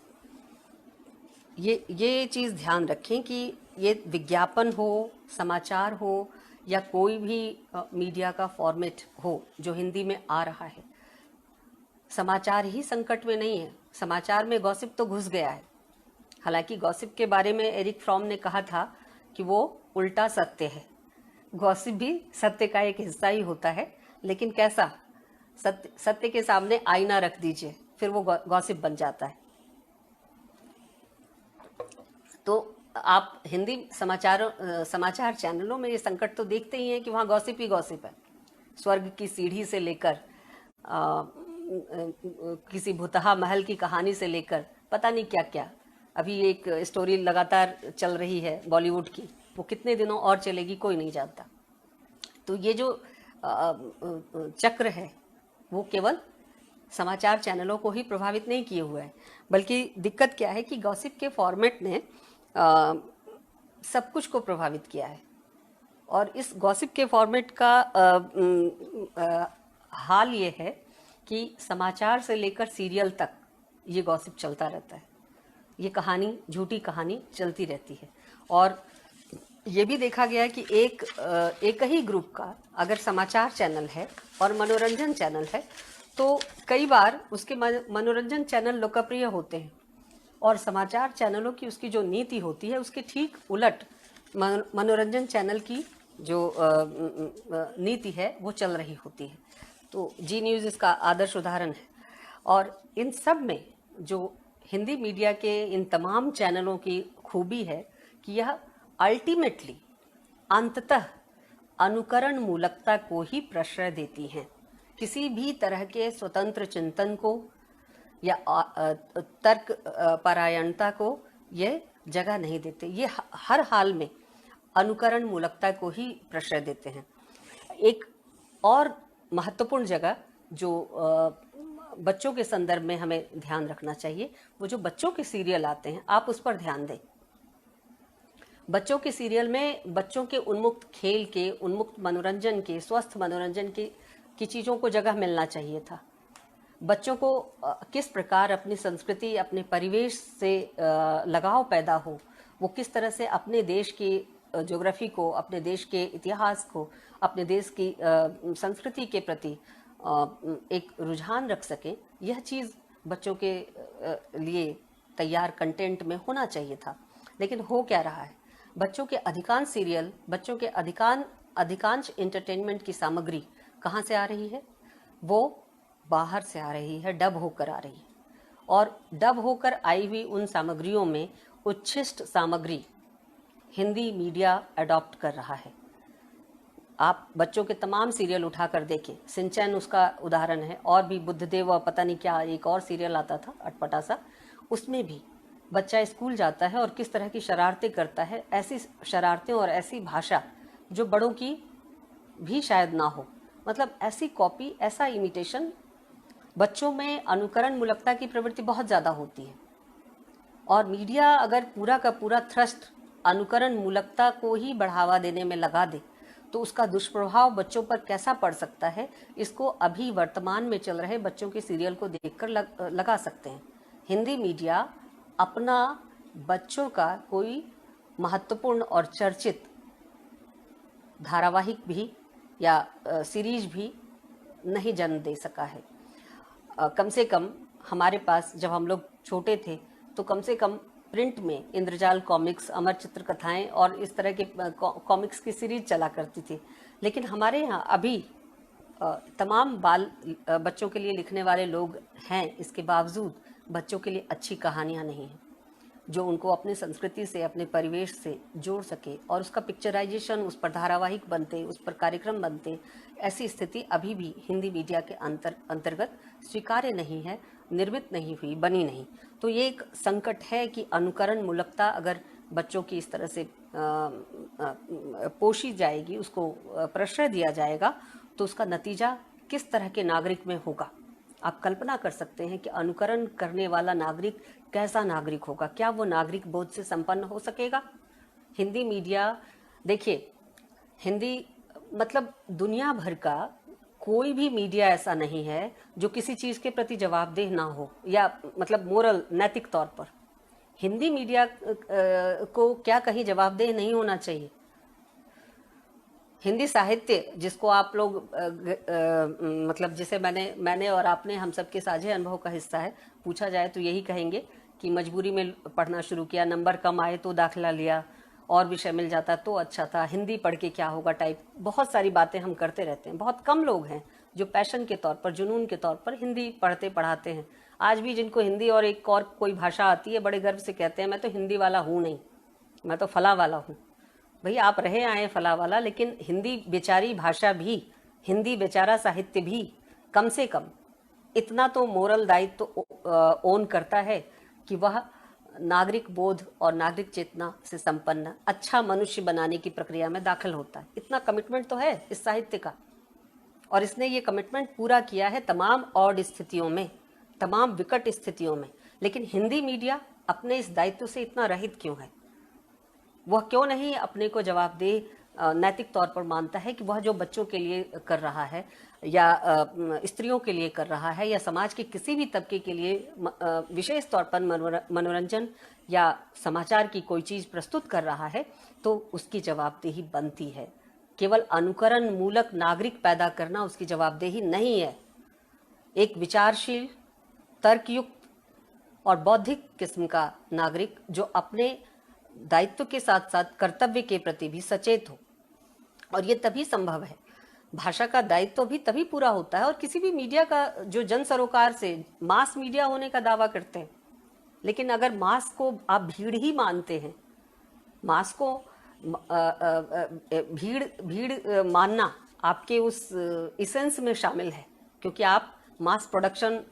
ये चीज़ ध्यान रखें कि ये विज्ञापन हो, समाचार हो या कोई भी मीडिया का फॉर्मेट हो जो हिंदी में आ रहा है, समाचार ही संकट में नहीं है। समाचार में गॉसिप तो घुस गया है। हालांकि गॉसिप के बारे में एरिक फ्रॉम ने कहा था कि वो उल्टा सत्य है। गॉसिप भी सत्य का एक हिस्सा ही होता है, लेकिन कैसा? सत्य के सामने आईना रख दीजिए, फिर वो गॉसिप बन जाता है। तो आप हिंदी समाचार चैनलों में ये संकट तो देखते ही हैं कि वहाँ गॉसिप ही गॉसिप है। स्वर्ग की सीढ़ी से लेकर किसी भुतहा महल की कहानी से लेकर पता नहीं क्या क्या। अभी एक स्टोरी लगातार चल रही है बॉलीवुड की, वो कितने दिनों और चलेगी कोई नहीं जानता। तो ये जो चक्र है वो केवल समाचार चैनलों को ही प्रभावित नहीं किए हुआ है, बल्कि दिक्कत क्या है कि गॉसिप के फॉर्मेट ने सब कुछ को प्रभावित किया है। और इस गॉसिप के फॉर्मेट का हाल ये है कि समाचार से लेकर सीरियल तक ये गॉसिप चलता रहता है। ये कहानी, झूठी कहानी चलती रहती है। और ये भी देखा गया है कि एक ही ग्रुप का अगर समाचार चैनल है और मनोरंजन चैनल है, तो कई बार उसके मनोरंजन चैनल लोकप्रिय होते हैं और समाचार चैनलों की उसकी जो नीति होती है उसके ठीक उलट मनोरंजन चैनल की जो नीति है वो चल रही होती है। तो जी न्यूज़ इसका आदर्श उदाहरण है। और इन सब में जो हिंदी मीडिया के इन तमाम चैनलों की खूबी है कि यह अल्टीमेटली, अंततः अनुकरण मूलकता को ही प्रश्रय देती हैं। किसी भी तरह के स्वतंत्र चिंतन को या तर्क परायणता को ये जगह नहीं देते। ये हर हाल में अनुकरण मूलकता को ही प्रश्रय देते हैं। एक और महत्वपूर्ण जगह जो बच्चों के संदर्भ में हमें ध्यान रखना चाहिए, वो जो बच्चों के सीरियल आते हैं, आप उस पर ध्यान दें। बच्चों के सीरियल में बच्चों के उन्मुक्त खेल के, उन्मुक्त मनोरंजन के, स्वस्थ मनोरंजन की चीज़ों को जगह मिलना चाहिए था। बच्चों को किस प्रकार अपनी संस्कृति, अपने परिवेश से लगाव पैदा हो, वो किस तरह से अपने देश की ज्योग्राफी को, अपने देश के इतिहास को, अपने देश की संस्कृति के प्रति एक रुझान रख सकें, यह चीज़ बच्चों के लिए तैयार कंटेंट में होना चाहिए था। लेकिन हो क्या रहा है? बच्चों के अधिकांश सीरियल, बच्चों के अधिकांश एंटरटेनमेंट की सामग्री कहाँ से आ रही है? वो बाहर से आ रही है, डब होकर आ रही है। और डब होकर आई हुई उन सामग्रियों में उच्छिष्ट सामग्री हिंदी मीडिया अडॉप्ट कर रहा है। आप बच्चों के तमाम सीरियल उठाकर देखें, सिंचैन उसका उदाहरण है, और भी बुद्धदेव और पता नहीं क्या एक और सीरियल आता था अटपटा सा, उसमें भी बच्चा स्कूल जाता है और किस तरह की शरारतें करता है, ऐसी शरारतें और ऐसी भाषा जो बड़ों की भी शायद ना हो, मतलब ऐसी कॉपी, ऐसा इमिटेशन। बच्चों में अनुकरण मूलकता की प्रवृत्ति बहुत ज़्यादा होती है, और मीडिया अगर पूरा का पूरा थ्रस्ट अनुकरण मूलकता को ही बढ़ावा देने में लगा दे तो उसका दुष्प्रभाव बच्चों पर कैसा पड़ सकता है, इसको अभी वर्तमान में चल रहे बच्चों के सीरियल को देखकर लगा सकते हैं। हिंदी मीडिया अपना बच्चों का कोई महत्वपूर्ण और चर्चित धारावाहिक भी या सीरीज भी नहीं जन्म दे सका है। कम से कम हमारे पास जब हम लोग छोटे थे तो कम से कम प्रिंट में इंद्रजाल कॉमिक्स, अमर चित्र कथाएं और इस तरह के कॉमिक्स की सीरीज चला करती थी। लेकिन हमारे यहाँ अभी तमाम बच्चों के लिए लिखने वाले लोग हैं, इसके बावजूद बच्चों के लिए अच्छी कहानियाँ नहीं हैं जो उनको अपनी संस्कृति से, अपने परिवेश से जोड़ सके और उसका पिक्चराइजेशन, उस पर धारावाहिक बनते, उस पर कार्यक्रम बनते। ऐसी स्थिति अभी भी हिंदी मीडिया के अंतर्गत स्वीकार्य नहीं है, निर्मित नहीं हुई, बनी नहीं। तो ये एक संकट है कि अनुकरण मूलकता अगर बच्चों की इस तरह से पोषी जाएगी, उसको प्रश्रय दिया जाएगा, तो उसका नतीजा किस तरह के नागरिक में होगा। आप कल्पना कर सकते हैं कि अनुकरण करने वाला नागरिक कैसा नागरिक होगा। क्या वो नागरिक बोध से संपन्न हो सकेगा? हिंदी मीडिया, देखिए, हिंदी मतलब दुनिया भर का कोई भी मीडिया ऐसा नहीं है जो किसी चीज़ के प्रति जवाबदेह ना हो, या मतलब मोरल, नैतिक तौर पर। हिंदी मीडिया को क्या कहीं जवाबदेह नहीं होना चाहिए? हिंदी साहित्य जिसको आप लोग मतलब जिसे मैंने और आपने हम सबके साझे अनुभव का हिस्सा है, पूछा जाए तो यही कहेंगे कि मजबूरी में पढ़ना शुरू किया, नंबर कम आए तो दाखिला लिया, और विषय मिल जाता तो अच्छा था, हिंदी पढ़ के क्या होगा टाइप, बहुत सारी बातें हम करते रहते हैं। बहुत कम लोग हैं जो पैशन के तौर पर, जुनून के तौर पर हिंदी पढ़ते पढ़ाते हैं। आज भी जिनको हिंदी और एक और कोई भाषा आती है, बड़े गर्व से कहते हैं मैं तो हिंदी वाला हूँ नहीं, मैं तो फला वाला हूँ। भाई आप रहे आए फला वाला, लेकिन हिंदी बेचारी भाषा भी, हिंदी बेचारा साहित्य भी कम से कम इतना तो मोरल दायित्व तो ओन करता है कि वह नागरिक बोध और नागरिक चेतना से संपन्न अच्छा मनुष्य बनाने की प्रक्रिया में दाखिल होता है। इतना कमिटमेंट तो है इस साहित्य का, और इसने ये कमिटमेंट पूरा किया है तमाम ऑड स्थितियों में, तमाम विकट स्थितियों में। लेकिन हिंदी मीडिया अपने इस दायित्व से इतना रहित क्यों है? वह क्यों नहीं अपने को जवाबदेह नैतिक तौर पर मानता है कि वह जो बच्चों के लिए कर रहा है, या स्त्रियों के लिए कर रहा है, या समाज के किसी भी तबके के लिए विशेष तौर पर मनोरंजन या समाचार की कोई चीज़ प्रस्तुत कर रहा है, तो उसकी जवाबदेही बनती है। केवल अनुकरण मूलक नागरिक पैदा करना उसकी जवाबदेही नहीं है। एक विचारशील, तर्कयुक्त और बौद्धिक किस्म का नागरिक जो अपने दायित्व के साथ साथ कर्तव्य के प्रति भी सचेत हो, और ये तभी संभव है। भाषा का दायित्व भी तभी पूरा होता है। और किसी भी मीडिया का जो जन सरोकार से मास मीडिया होने का दावा करते हैं, लेकिन अगर मास को आप भीड़ ही मानते हैं, मास को भीड़ मानना आपके उस इसेंस में शामिल है, क्योंकि आप मास प्रोडक्शन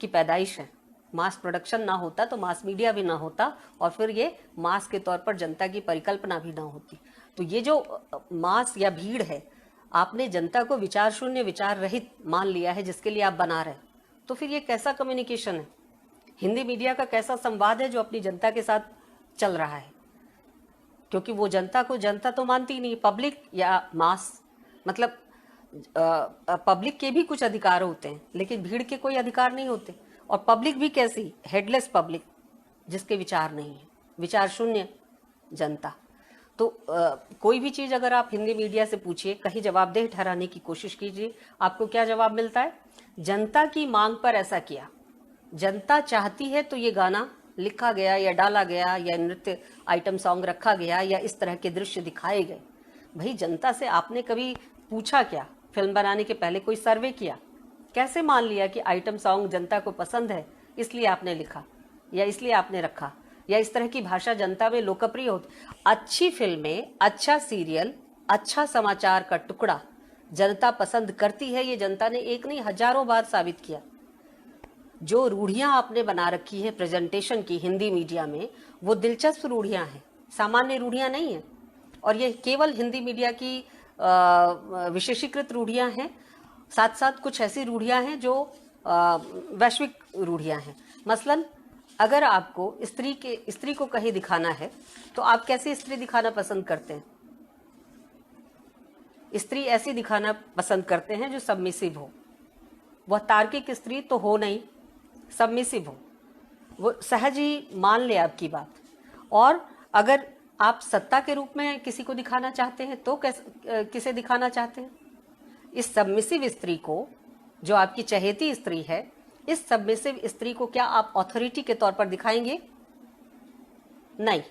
की पैदाइश है। मास प्रोडक्शन ना होता तो मास मीडिया भी ना होता, और फिर ये मास के तौर पर जनता की परिकल्पना भी ना होती। तो ये जो मास या भीड़ है, आपने जनता को विचार शून्य, विचार रहित मान लिया है जिसके लिए आप बना रहे, तो फिर ये कैसा कम्युनिकेशन है? हिंदी मीडिया का कैसा संवाद है जो अपनी जनता के साथ चल रहा है? क्योंकि वो जनता को जनता तो मानती नहीं, पब्लिक या मास, मतलब पब्लिक के भी कुछ अधिकार होते हैं लेकिन भीड़ के कोई अधिकार नहीं होते। और पब्लिक भी कैसी? हेडलेस पब्लिक, जिसके विचार नहीं है, विचार शून्य जनता। तो कोई भी चीज़ अगर आप हिंदी मीडिया से पूछिए, कहीं जवाबदेह ठहराने की कोशिश कीजिए, आपको क्या जवाब मिलता है? जनता की मांग पर ऐसा किया, जनता चाहती है तो ये गाना लिखा गया या डाला गया या नृत्य आइटम सॉन्ग रखा गया या इस तरह के दृश्य दिखाए गए। भाई जनता से आपने कभी पूछा क्या? फिल्म बनाने के पहले कोई सर्वे किया? कैसे मान लिया कि आइटम सॉन्ग जनता को पसंद है इसलिए आपने लिखा या इसलिए आपने रखा, या इस तरह की भाषा जनता में लोकप्रिय होती? अच्छी फिल्में, अच्छा सीरियल अच्छा समाचार का टुकड़ा जनता पसंद करती है, ये जनता ने एक नहीं हजारों बार साबित किया। जो रूढ़ियां आपने बना रखी है प्रेजेंटेशन की हिंदी मीडिया में, वो दिलचस्प रूढ़ियां हैं, सामान्य रूढ़ियां नहीं है। और ये केवल हिंदी मीडिया की विशेषीकृत रूढ़ियां हैं। साथ साथ कुछ ऐसी रूढ़ियां हैं जो वैश्विक रूढ़ियां हैं। मसलन अगर आपको स्त्री को कहीं दिखाना है तो आप कैसी स्त्री दिखाना पसंद करते हैं? स्त्री ऐसी दिखाना पसंद करते हैं जो सबमिसिव हो। वह तार्किक स्त्री तो हो नहीं, सबमिसिव हो, वो सहज ही मान ले आपकी बात। और अगर आप सत्ता के रूप में किसी को दिखाना चाहते हैं तो किसे दिखाना चाहते हैं? इस सबमिसिव स्त्री को, जो आपकी चहेती स्त्री है, इस सबमिसिव स्त्री को क्या आप ऑथोरिटी के तौर पर दिखाएंगे? नहीं।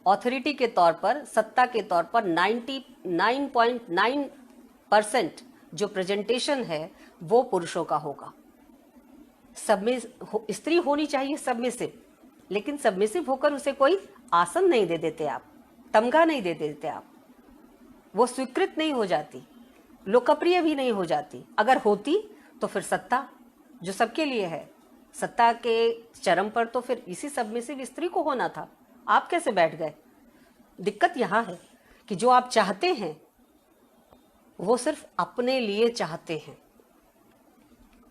ऑथोरिटी के तौर पर, सत्ता के तौर पर 99.9% जो प्रेजेंटेशन है वो पुरुषों का होगा। स्त्री होनी चाहिए सबमिसिव, लेकिन सबमिसिव होकर उसे कोई आसन नहीं दे देते आप, तमगा नहीं दे देते आप, वो स्वीकृत नहीं हो जाती, लोकप्रिय भी नहीं हो जाती। अगर होती तो फिर सत्ता जो सबके लिए है, सत्ता के चरम पर तो फिर इसी सबमिसिव स्त्री को होना था। आप कैसे बैठ गए? दिक्कत यहां है कि जो आप चाहते हैं वो सिर्फ अपने लिए चाहते हैं,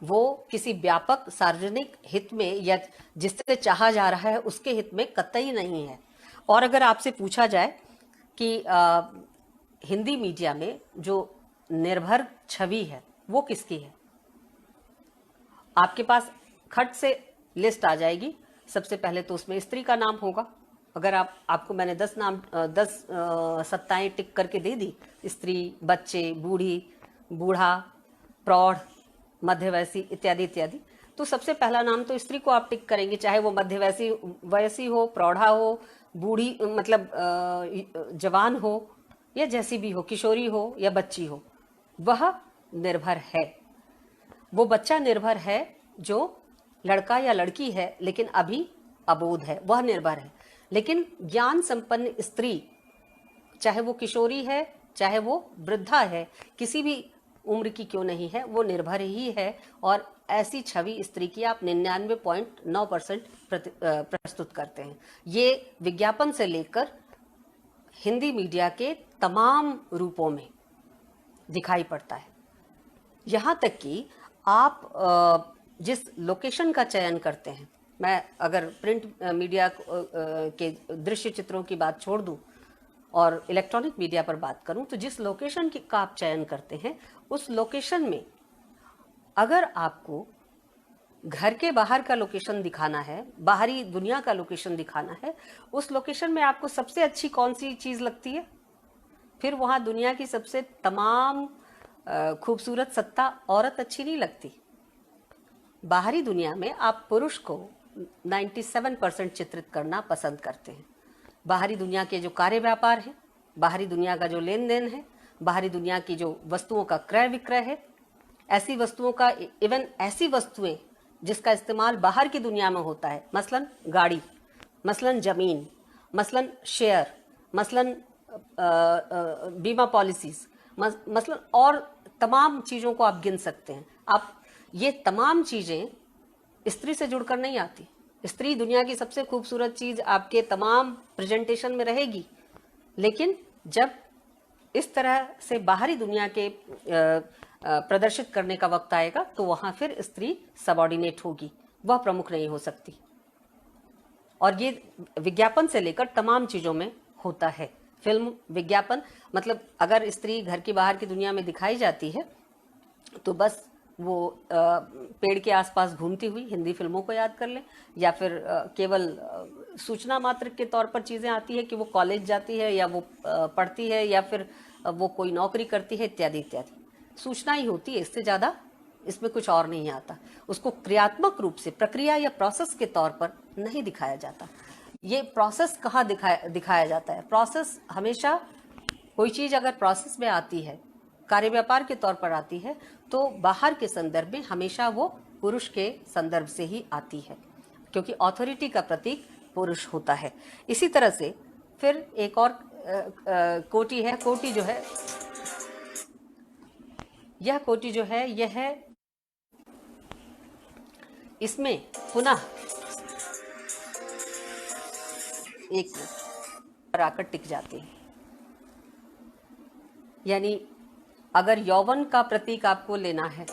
वो किसी व्यापक सार्वजनिक हित में या जिससे चाहा जा रहा है उसके हित में कतई नहीं है। और अगर आपसे पूछा जाए कि हिंदी मीडिया में जो निर्भर छवि है वो किसकी है, आपके पास खट से लिस्ट आ जाएगी। सबसे पहले तो उसमें स्त्री का नाम होगा। अगर आपको मैंने 10 सत्ताएं टिक करके दे दी, स्त्री, बच्चे, बूढ़ी, बूढ़ा, प्रौढ़, मध्यवयसी इत्यादि इत्यादि, तो सबसे पहला नाम तो स्त्री को आप टिक करेंगे, चाहे वो मध्यवयसी हो, प्रौढ़ा हो, बूढ़ी मतलब जवान हो, या जैसी भी हो, किशोरी हो या बच्ची हो, वह निर्भर है। वो बच्चा निर्भर है जो लड़का या लड़की है लेकिन अभी अबोध है, वह निर्भर है। लेकिन ज्ञान संपन्न स्त्री, चाहे वो किशोरी है चाहे वो वृद्धा है, किसी भी उम्र की क्यों नहीं है, वो निर्भर ही है। और ऐसी छवि स्त्री की आप 99.9% प्रस्तुत करते हैं। ये विज्ञापन से लेकर हिंदी मीडिया के तमाम रूपों में दिखाई पड़ता है। यहाँ तक कि आप जिस लोकेशन का चयन करते हैं, मैं अगर प्रिंट मीडिया के दृश्य चित्रों की बात छोड़ दूं और इलेक्ट्रॉनिक मीडिया पर बात करूं, तो जिस लोकेशन का आप चयन करते हैं उस लोकेशन में अगर आपको घर के बाहर का लोकेशन दिखाना है, बाहरी दुनिया का लोकेशन दिखाना है, उस लोकेशन में आपको सबसे अच्छी कौन सी चीज़ लगती है? फिर वहाँ दुनिया की सबसे तमाम खूबसूरत सत्ता औरत अच्छी नहीं लगती। बाहरी दुनिया में आप पुरुष को 97% चित्रित करना पसंद करते हैं। बाहरी दुनिया के जो कार्य व्यापार है, बाहरी दुनिया का जो लेन देन है, बाहरी दुनिया की जो वस्तुओं का क्रय विक्रय है, ऐसी वस्तुओं का, इवन ऐसी वस्तुएं जिसका इस्तेमाल बाहर की दुनिया में होता है, मसलन गाड़ी, मसलन जमीन, मसलन शेयर, मसलन बीमा पॉलिसीज, मसलन और तमाम चीज़ों को आप गिन सकते हैं। आप ये तमाम चीज़ें स्त्री से जुड़कर नहीं आती। स्त्री दुनिया की सबसे खूबसूरत चीज़ आपके तमाम प्रेजेंटेशन में रहेगी, लेकिन जब इस तरह से बाहरी दुनिया के प्रदर्शित करने का वक्त आएगा तो वहाँ फिर स्त्री सबऑर्डिनेट होगी, वह प्रमुख नहीं हो सकती। और ये विज्ञापन से लेकर तमाम चीज़ों में होता है। फिल्म विज्ञापन, मतलब अगर स्त्री घर की बाहर की दुनिया में दिखाई जाती है तो बस वो पेड़ के आसपास घूमती हुई, हिंदी फिल्मों को याद कर लें, या फिर केवल सूचना मात्र के तौर पर चीज़ें आती है कि वो कॉलेज जाती है या वो पढ़ती है या फिर वो कोई नौकरी करती है इत्यादि इत्यादि। सूचना ही होती है, इससे ज़्यादा इसमें कुछ और नहीं आता। उसको क्रियात्मक रूप से, प्रक्रिया या प्रोसेस के तौर पर नहीं दिखाया जाता। ये प्रोसेस कहाँ दिखाया जाता है? प्रोसेस हमेशा, कोई चीज़ अगर प्रोसेस में आती है, कार्य व्यापार के तौर पर आती है, तो बाहर के संदर्भ में हमेशा वो पुरुष के संदर्भ से ही आती है, क्योंकि ऑथोरिटी का प्रतीक पुरुष होता है। इसी तरह से फिर एक और कोटि है, कोटि जो है, यह कोटि जो है यह है, इसमें पुनः एक पर आकर टिक जाती है। यानी अगर यौवन का प्रतीक आपको लेना है,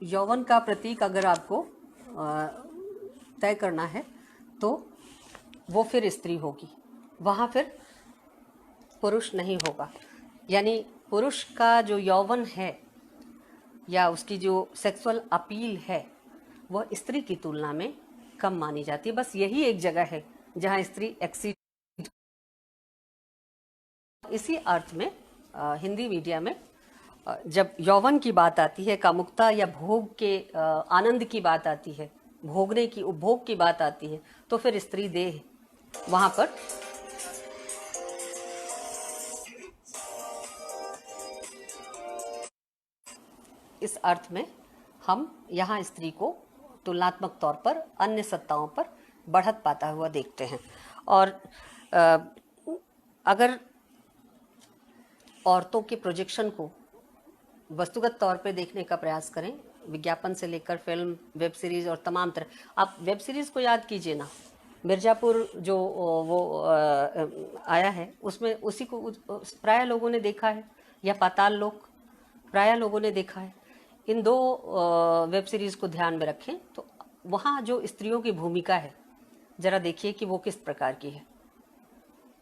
यौवन का प्रतीक अगर आपको तय करना है तो वो फिर स्त्री होगी, वहाँ फिर पुरुष नहीं होगा। यानी पुरुष का जो यौवन है या उसकी जो सेक्सुअल अपील है वह स्त्री की तुलना में कम मानी जाती है। बस यही एक जगह है जहाँ स्त्री एक्सीड। इसी अर्थ में हिंदी मीडिया में जब यौवन की बात आती है, कामुकता या भोग के आनंद की बात आती है, भोगने की, उपभोग की बात आती है, तो फिर स्त्री देह वहां पर इस अर्थ में हम यहाँ स्त्री को तुलनात्मक तौर पर अन्य सत्ताओं पर बढ़त पाता हुआ देखते हैं। और अगर औरतों के प्रोजेक्शन को वस्तुगत तौर पे देखने का प्रयास करें, विज्ञापन से लेकर फिल्म, वेब सीरीज और तमाम तरह, आप वेब सीरीज को याद कीजिए ना, मिर्जापुर जो वो आया है उसमें उसी को प्राय लोगों ने देखा है, या पाताल लोक प्राय लोगों ने देखा है। इन दो वेब सीरीज को ध्यान में रखें तो वहाँ जो स्त्रियों की भूमिका है जरा देखिए कि वो किस प्रकार की है।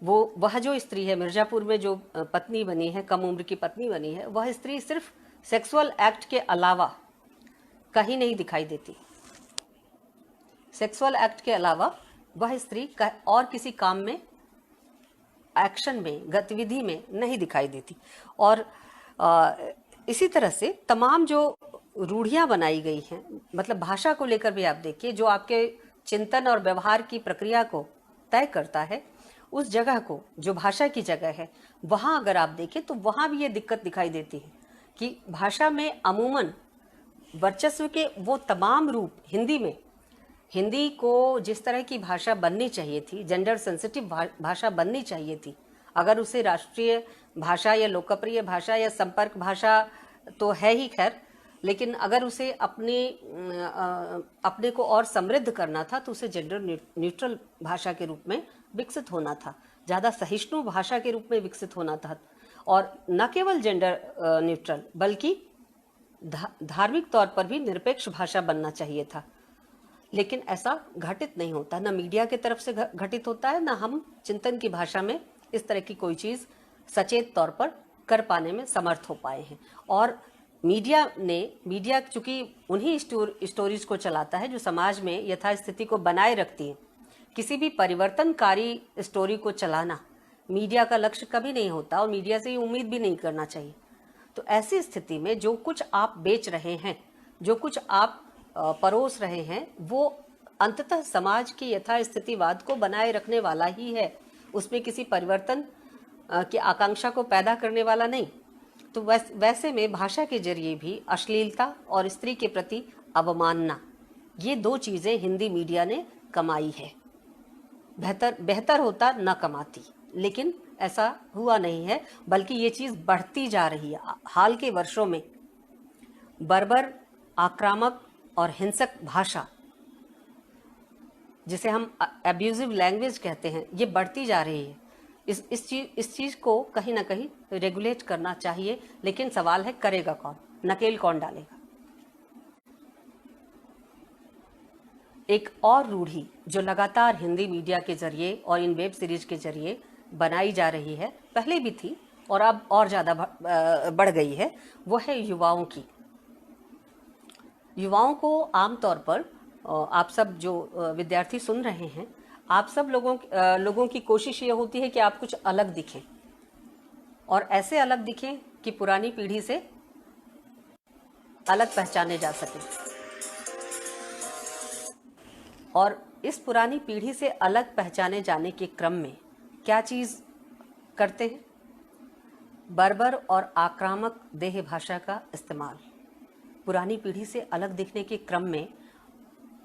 वह जो स्त्री है मिर्जापुर में जो पत्नी बनी है, कम उम्र की पत्नी बनी है, वह स्त्री सिर्फ सेक्सुअल एक्ट के अलावा कहीं नहीं दिखाई देती। सेक्सुअल एक्ट के अलावा वह स्त्री और किसी काम में, एक्शन में, गतिविधि में नहीं दिखाई देती। और इसी तरह से तमाम जो रूढ़ियां बनाई गई हैं, मतलब भाषा को लेकर भी आप देखिए, जो आपके चिंतन और व्यवहार की प्रक्रिया को तय करता है, उस जगह को, जो भाषा की जगह है, वहां अगर आप देखें तो वहां भी ये दिक्कत दिखाई देती है कि भाषा में अमूमन वर्चस्व के वो तमाम रूप हिंदी में, हिंदी को जिस तरह की भाषा बननी चाहिए थी, जेंडर सेंसिटिव भाषा बननी चाहिए थी, अगर उसे राष्ट्रीय भाषा या लोकप्रिय भाषा या संपर्क भाषा तो है ही खैर, लेकिन अगर उसे अपने को और समृद्ध करना था तो उसे जेंडर न्यूट्रल भाषा के रूप में विकसित होना था, ज़्यादा सहिष्णु भाषा के रूप में विकसित होना था। और न केवल जेंडर न्यूट्रल बल्कि धार्मिक तौर पर भी निरपेक्ष भाषा बनना चाहिए था। लेकिन ऐसा घटित नहीं होता, न मीडिया की तरफ से घटित होता है, न हम चिंतन की भाषा में इस तरह की कोई चीज़ सचेत तौर पर कर पाने में समर्थ हो पाए हैं। और मीडिया चूंकि उन्हीं स्टोरीज को चलाता है जो समाज में यथास्थिति को बनाए रखती है। किसी भी परिवर्तनकारी स्टोरी को चलाना मीडिया का लक्ष्य कभी नहीं होता और मीडिया से ये उम्मीद भी नहीं करना चाहिए। तो ऐसी स्थिति में जो कुछ आप बेच रहे हैं, जो कुछ आप परोस रहे हैं, वो अंततः समाज की यथास्थितिवाद को बनाए रखने वाला ही है, उसमें किसी परिवर्तन की आकांक्षा को पैदा करने वाला नहीं। तो वैसे में भाषा के जरिए भी अश्लीलता और स्त्री के प्रति अवमानना, ये दो चीज़ें हिंदी मीडिया ने कमाई है। बेहतर होता न कमाती, लेकिन ऐसा हुआ नहीं है, बल्कि ये चीज़ बढ़ती जा रही है। हाल के वर्षों में बर्बर, आक्रामक और हिंसक भाषा, जिसे हम एब्यूजिव लैंग्वेज कहते हैं, ये बढ़ती जा रही है। इस चीज़ को कहीं ना कहीं रेगुलेट करना चाहिए, लेकिन सवाल है करेगा कौन, नकेल कौन डालेगा। एक और रूढ़ी जो लगातार हिंदी मीडिया के जरिए और इन वेब सीरीज के जरिए बनाई जा रही है, पहले भी थी और अब और ज़्यादा बढ़ गई है, वो है युवाओं की। युवाओं को आमतौर पर, आप सब जो विद्यार्थी सुन रहे हैं, आप सब लोगों की कोशिश ये होती है कि आप कुछ अलग दिखें, और ऐसे अलग दिखें कि पुरानी पीढ़ी से अलग पहचाने जा सके। और इस पुरानी पीढ़ी से अलग पहचाने जाने के क्रम में क्या चीज़ करते हैं? बर्बर और आक्रामक देह भाषा का इस्तेमाल। पुरानी पीढ़ी से अलग दिखने के क्रम में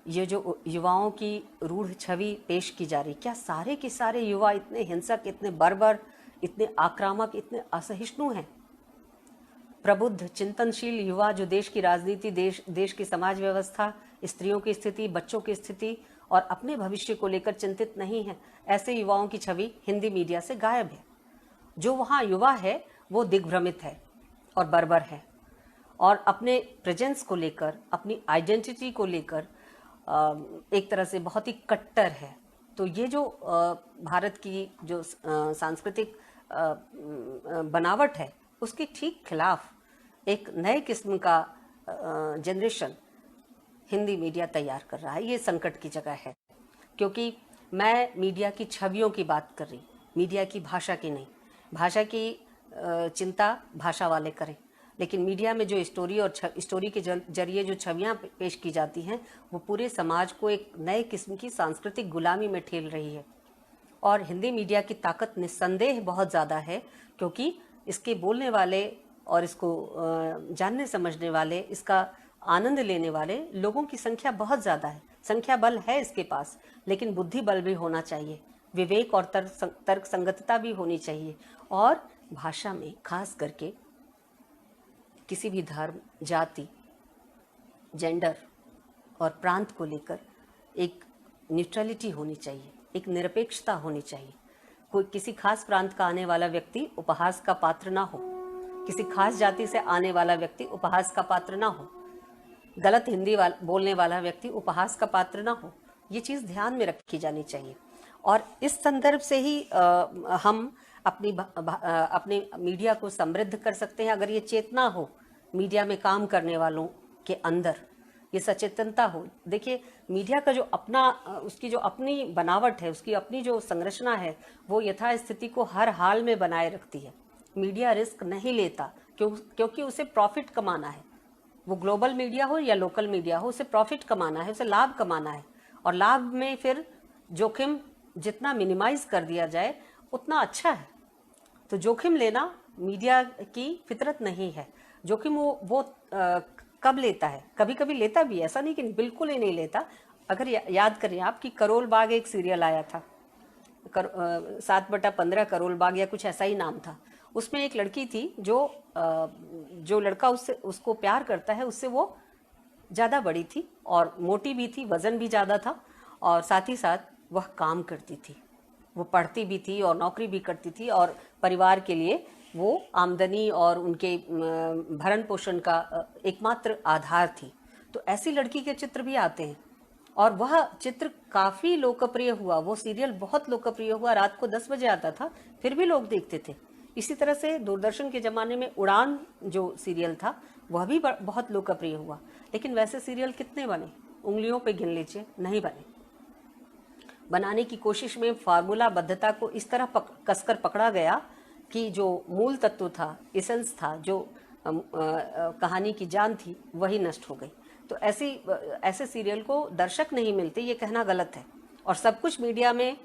ये जो युवाओं की रूढ़ छवि पेश की जा रही, क्या सारे के सारे युवा इतने हिंसक, इतने बर्बर, इतने आक्रामक, इतने असहिष्णु हैं? प्रबुद्ध चिंतनशील युवा जो देश की राजनीति, देश की समाज व्यवस्था, स्त्रियों की स्थिति, बच्चों की स्थिति और अपने भविष्य को लेकर चिंतित नहीं है, ऐसे युवाओं की छवि हिंदी मीडिया से गायब है। जो वहाँ युवा है वो दिग्भ्रमित है और बर्बर है और अपने प्रेजेंस को लेकर, अपनी आइडेंटिटी को लेकर एक तरह से बहुत ही कट्टर है। तो ये जो भारत की जो सांस्कृतिक बनावट है उसके ठीक खिलाफ एक नए किस्म का जनरेशन हिंदी मीडिया तैयार कर रहा है। ये संकट की जगह है, क्योंकि मैं मीडिया की छवियों की बात कर रही, मीडिया की भाषा की नहीं। भाषा की चिंता भाषा वाले करें, लेकिन मीडिया में जो स्टोरी और स्टोरी के जरिए जो छवियां पेश की जाती हैं वो पूरे समाज को एक नए किस्म की सांस्कृतिक गुलामी में ठेल रही है। और हिंदी मीडिया की ताकत निस्संदेह बहुत ज़्यादा है, क्योंकि इसके बोलने वाले और इसको जानने समझने वाले, इसका आनंद लेने वाले लोगों की संख्या बहुत ज़्यादा है। संख्या बल है इसके पास, लेकिन बुद्धि बल भी होना चाहिए, विवेक और तर्क संगतता भी होनी चाहिए। और भाषा में खास करके किसी भी धर्म, जाति, जेंडर और प्रांत को लेकर एक न्यूट्रलिटी होनी चाहिए, एक निरपेक्षता होनी चाहिए। कोई किसी खास प्रांत का आने वाला व्यक्ति उपहास का पात्र ना हो, किसी खास जाति से आने वाला व्यक्ति उपहास का पात्र ना हो, गलत हिंदी बोलने वाला व्यक्ति उपहास का पात्र ना हो। ये चीज़ ध्यान में रखी जानी चाहिए। और इस संदर्भ से ही हम अपने मीडिया को समृद्ध कर सकते हैं, अगर ये चेतना हो मीडिया में काम करने वालों के अंदर, ये सचेतनता हो। देखिए, मीडिया का जो अपना, उसकी जो अपनी बनावट है, उसकी अपनी जो संरचना है, वो यथास्थिति को हर हाल में बनाए रखती है। मीडिया रिस्क नहीं लेता, क्योंकि उसे प्रॉफिट कमाना है। वो ग्लोबल मीडिया हो या लोकल मीडिया हो, उसे प्रॉफिट कमाना है, उसे लाभ कमाना है। और लाभ में फिर जोखिम जितना मिनिमाइज कर दिया जाए उतना अच्छा है। तो जोखिम लेना मीडिया की फितरत नहीं है। जोखिम वो कब लेता है, कभी कभी लेता भी, ऐसा नहीं कि बिल्कुल ही नहीं लेता। अगर याद करें आप कि करोल बाग एक सीरियल आया था, 7/15 करोल बाग या कुछ ऐसा ही नाम था। उसमें एक लड़की थी जो लड़का उसको प्यार करता है, उससे वो ज़्यादा बड़ी थी और मोटी भी थी, वज़न भी ज़्यादा था, और साथ ही साथ वह काम करती थी, वो पढ़ती भी थी और नौकरी भी करती थी, और परिवार के लिए वो आमदनी और उनके भरण पोषण का एकमात्र आधार थी। तो ऐसी लड़की के चित्र भी आते हैं और वह चित्र काफ़ी लोकप्रिय हुआ। वो सीरियल बहुत लोकप्रिय हुआ, रात को 10 बजे आता था, फिर भी लोग देखते थे। इसी तरह से दूरदर्शन के ज़माने में उड़ान जो सीरियल था वह भी बहुत लोकप्रिय हुआ। लेकिन वैसे सीरियल कितने बने, उंगलियों पे गिन लीजिए, नहीं बने। बनाने की कोशिश में फार्मूलाबद्धता को इस तरह कसकर पकड़ा गया कि जो मूल तत्व था, एसेंस था, जो कहानी की जान थी, वही नष्ट हो गई। तो ऐसे सीरियल को दर्शक नहीं मिलते, ये कहना गलत है। और सब कुछ मीडिया में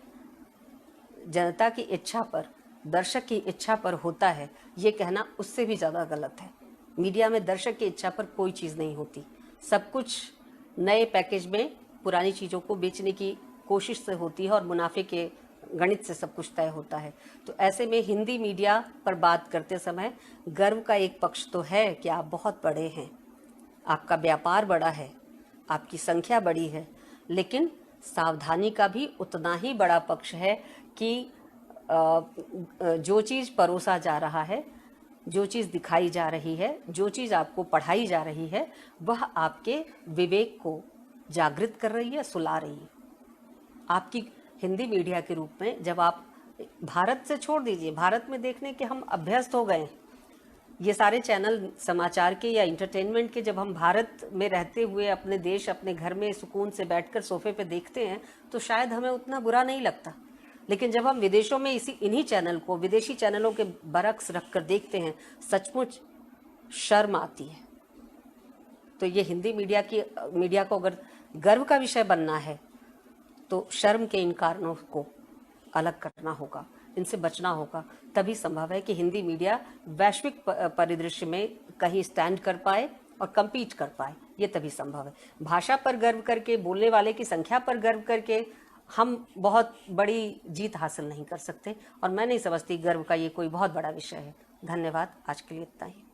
जनता की इच्छा पर, दर्शक की इच्छा पर होता है, ये कहना उससे भी ज़्यादा गलत है। मीडिया में दर्शक की इच्छा पर कोई चीज़ नहीं होती। सब कुछ नए पैकेज में पुरानी चीज़ों को बेचने की कोशिश से होती है और मुनाफे के गणित से सब कुछ तय होता है। तो ऐसे में हिंदी मीडिया पर बात करते समय गर्व का एक पक्ष तो है कि आप बहुत बड़े हैं, आपका व्यापार बड़ा है, आपकी संख्या बड़ी है, लेकिन सावधानी का भी उतना ही बड़ा पक्ष है कि जो चीज़ परोसा जा रहा है, जो चीज़ दिखाई जा रही है, जो चीज़ आपको पढ़ाई जा रही है, वह आपके विवेक को जागृत कर रही है, सुला रही है। आपकी हिंदी मीडिया के रूप में जब आप, भारत से छोड़ दीजिए, भारत में देखने के हम अभ्यस्त हो गए हैं। ये सारे चैनल समाचार के या इंटरटेनमेंट के जब हम भारत में रहते हुए अपने देश, अपने घर में सुकून से बैठकर सोफे पे देखते हैं तो शायद हमें उतना बुरा नहीं लगता। लेकिन जब हम विदेशों में इन्हीं चैनल को, विदेशी चैनलों के बरक्स रखकर देखते हैं, सचमुच शर्म आती है। तो ये हिंदी मीडिया को अगर गर्व का विषय बनना है तो शर्म के इन कारणों को अलग करना होगा, इनसे बचना होगा। तभी संभव है कि हिंदी मीडिया वैश्विक परिदृश्य में कहीं स्टैंड कर पाए और compete कर पाए, ये तभी संभव है। भाषा पर गर्व करके, बोलने वाले की संख्या पर गर्व करके हम बहुत बड़ी जीत हासिल नहीं कर सकते, और मैं नहीं समझती गर्व का ये कोई बहुत बड़ा विषय है। धन्यवाद, आज के लिए इतना ही।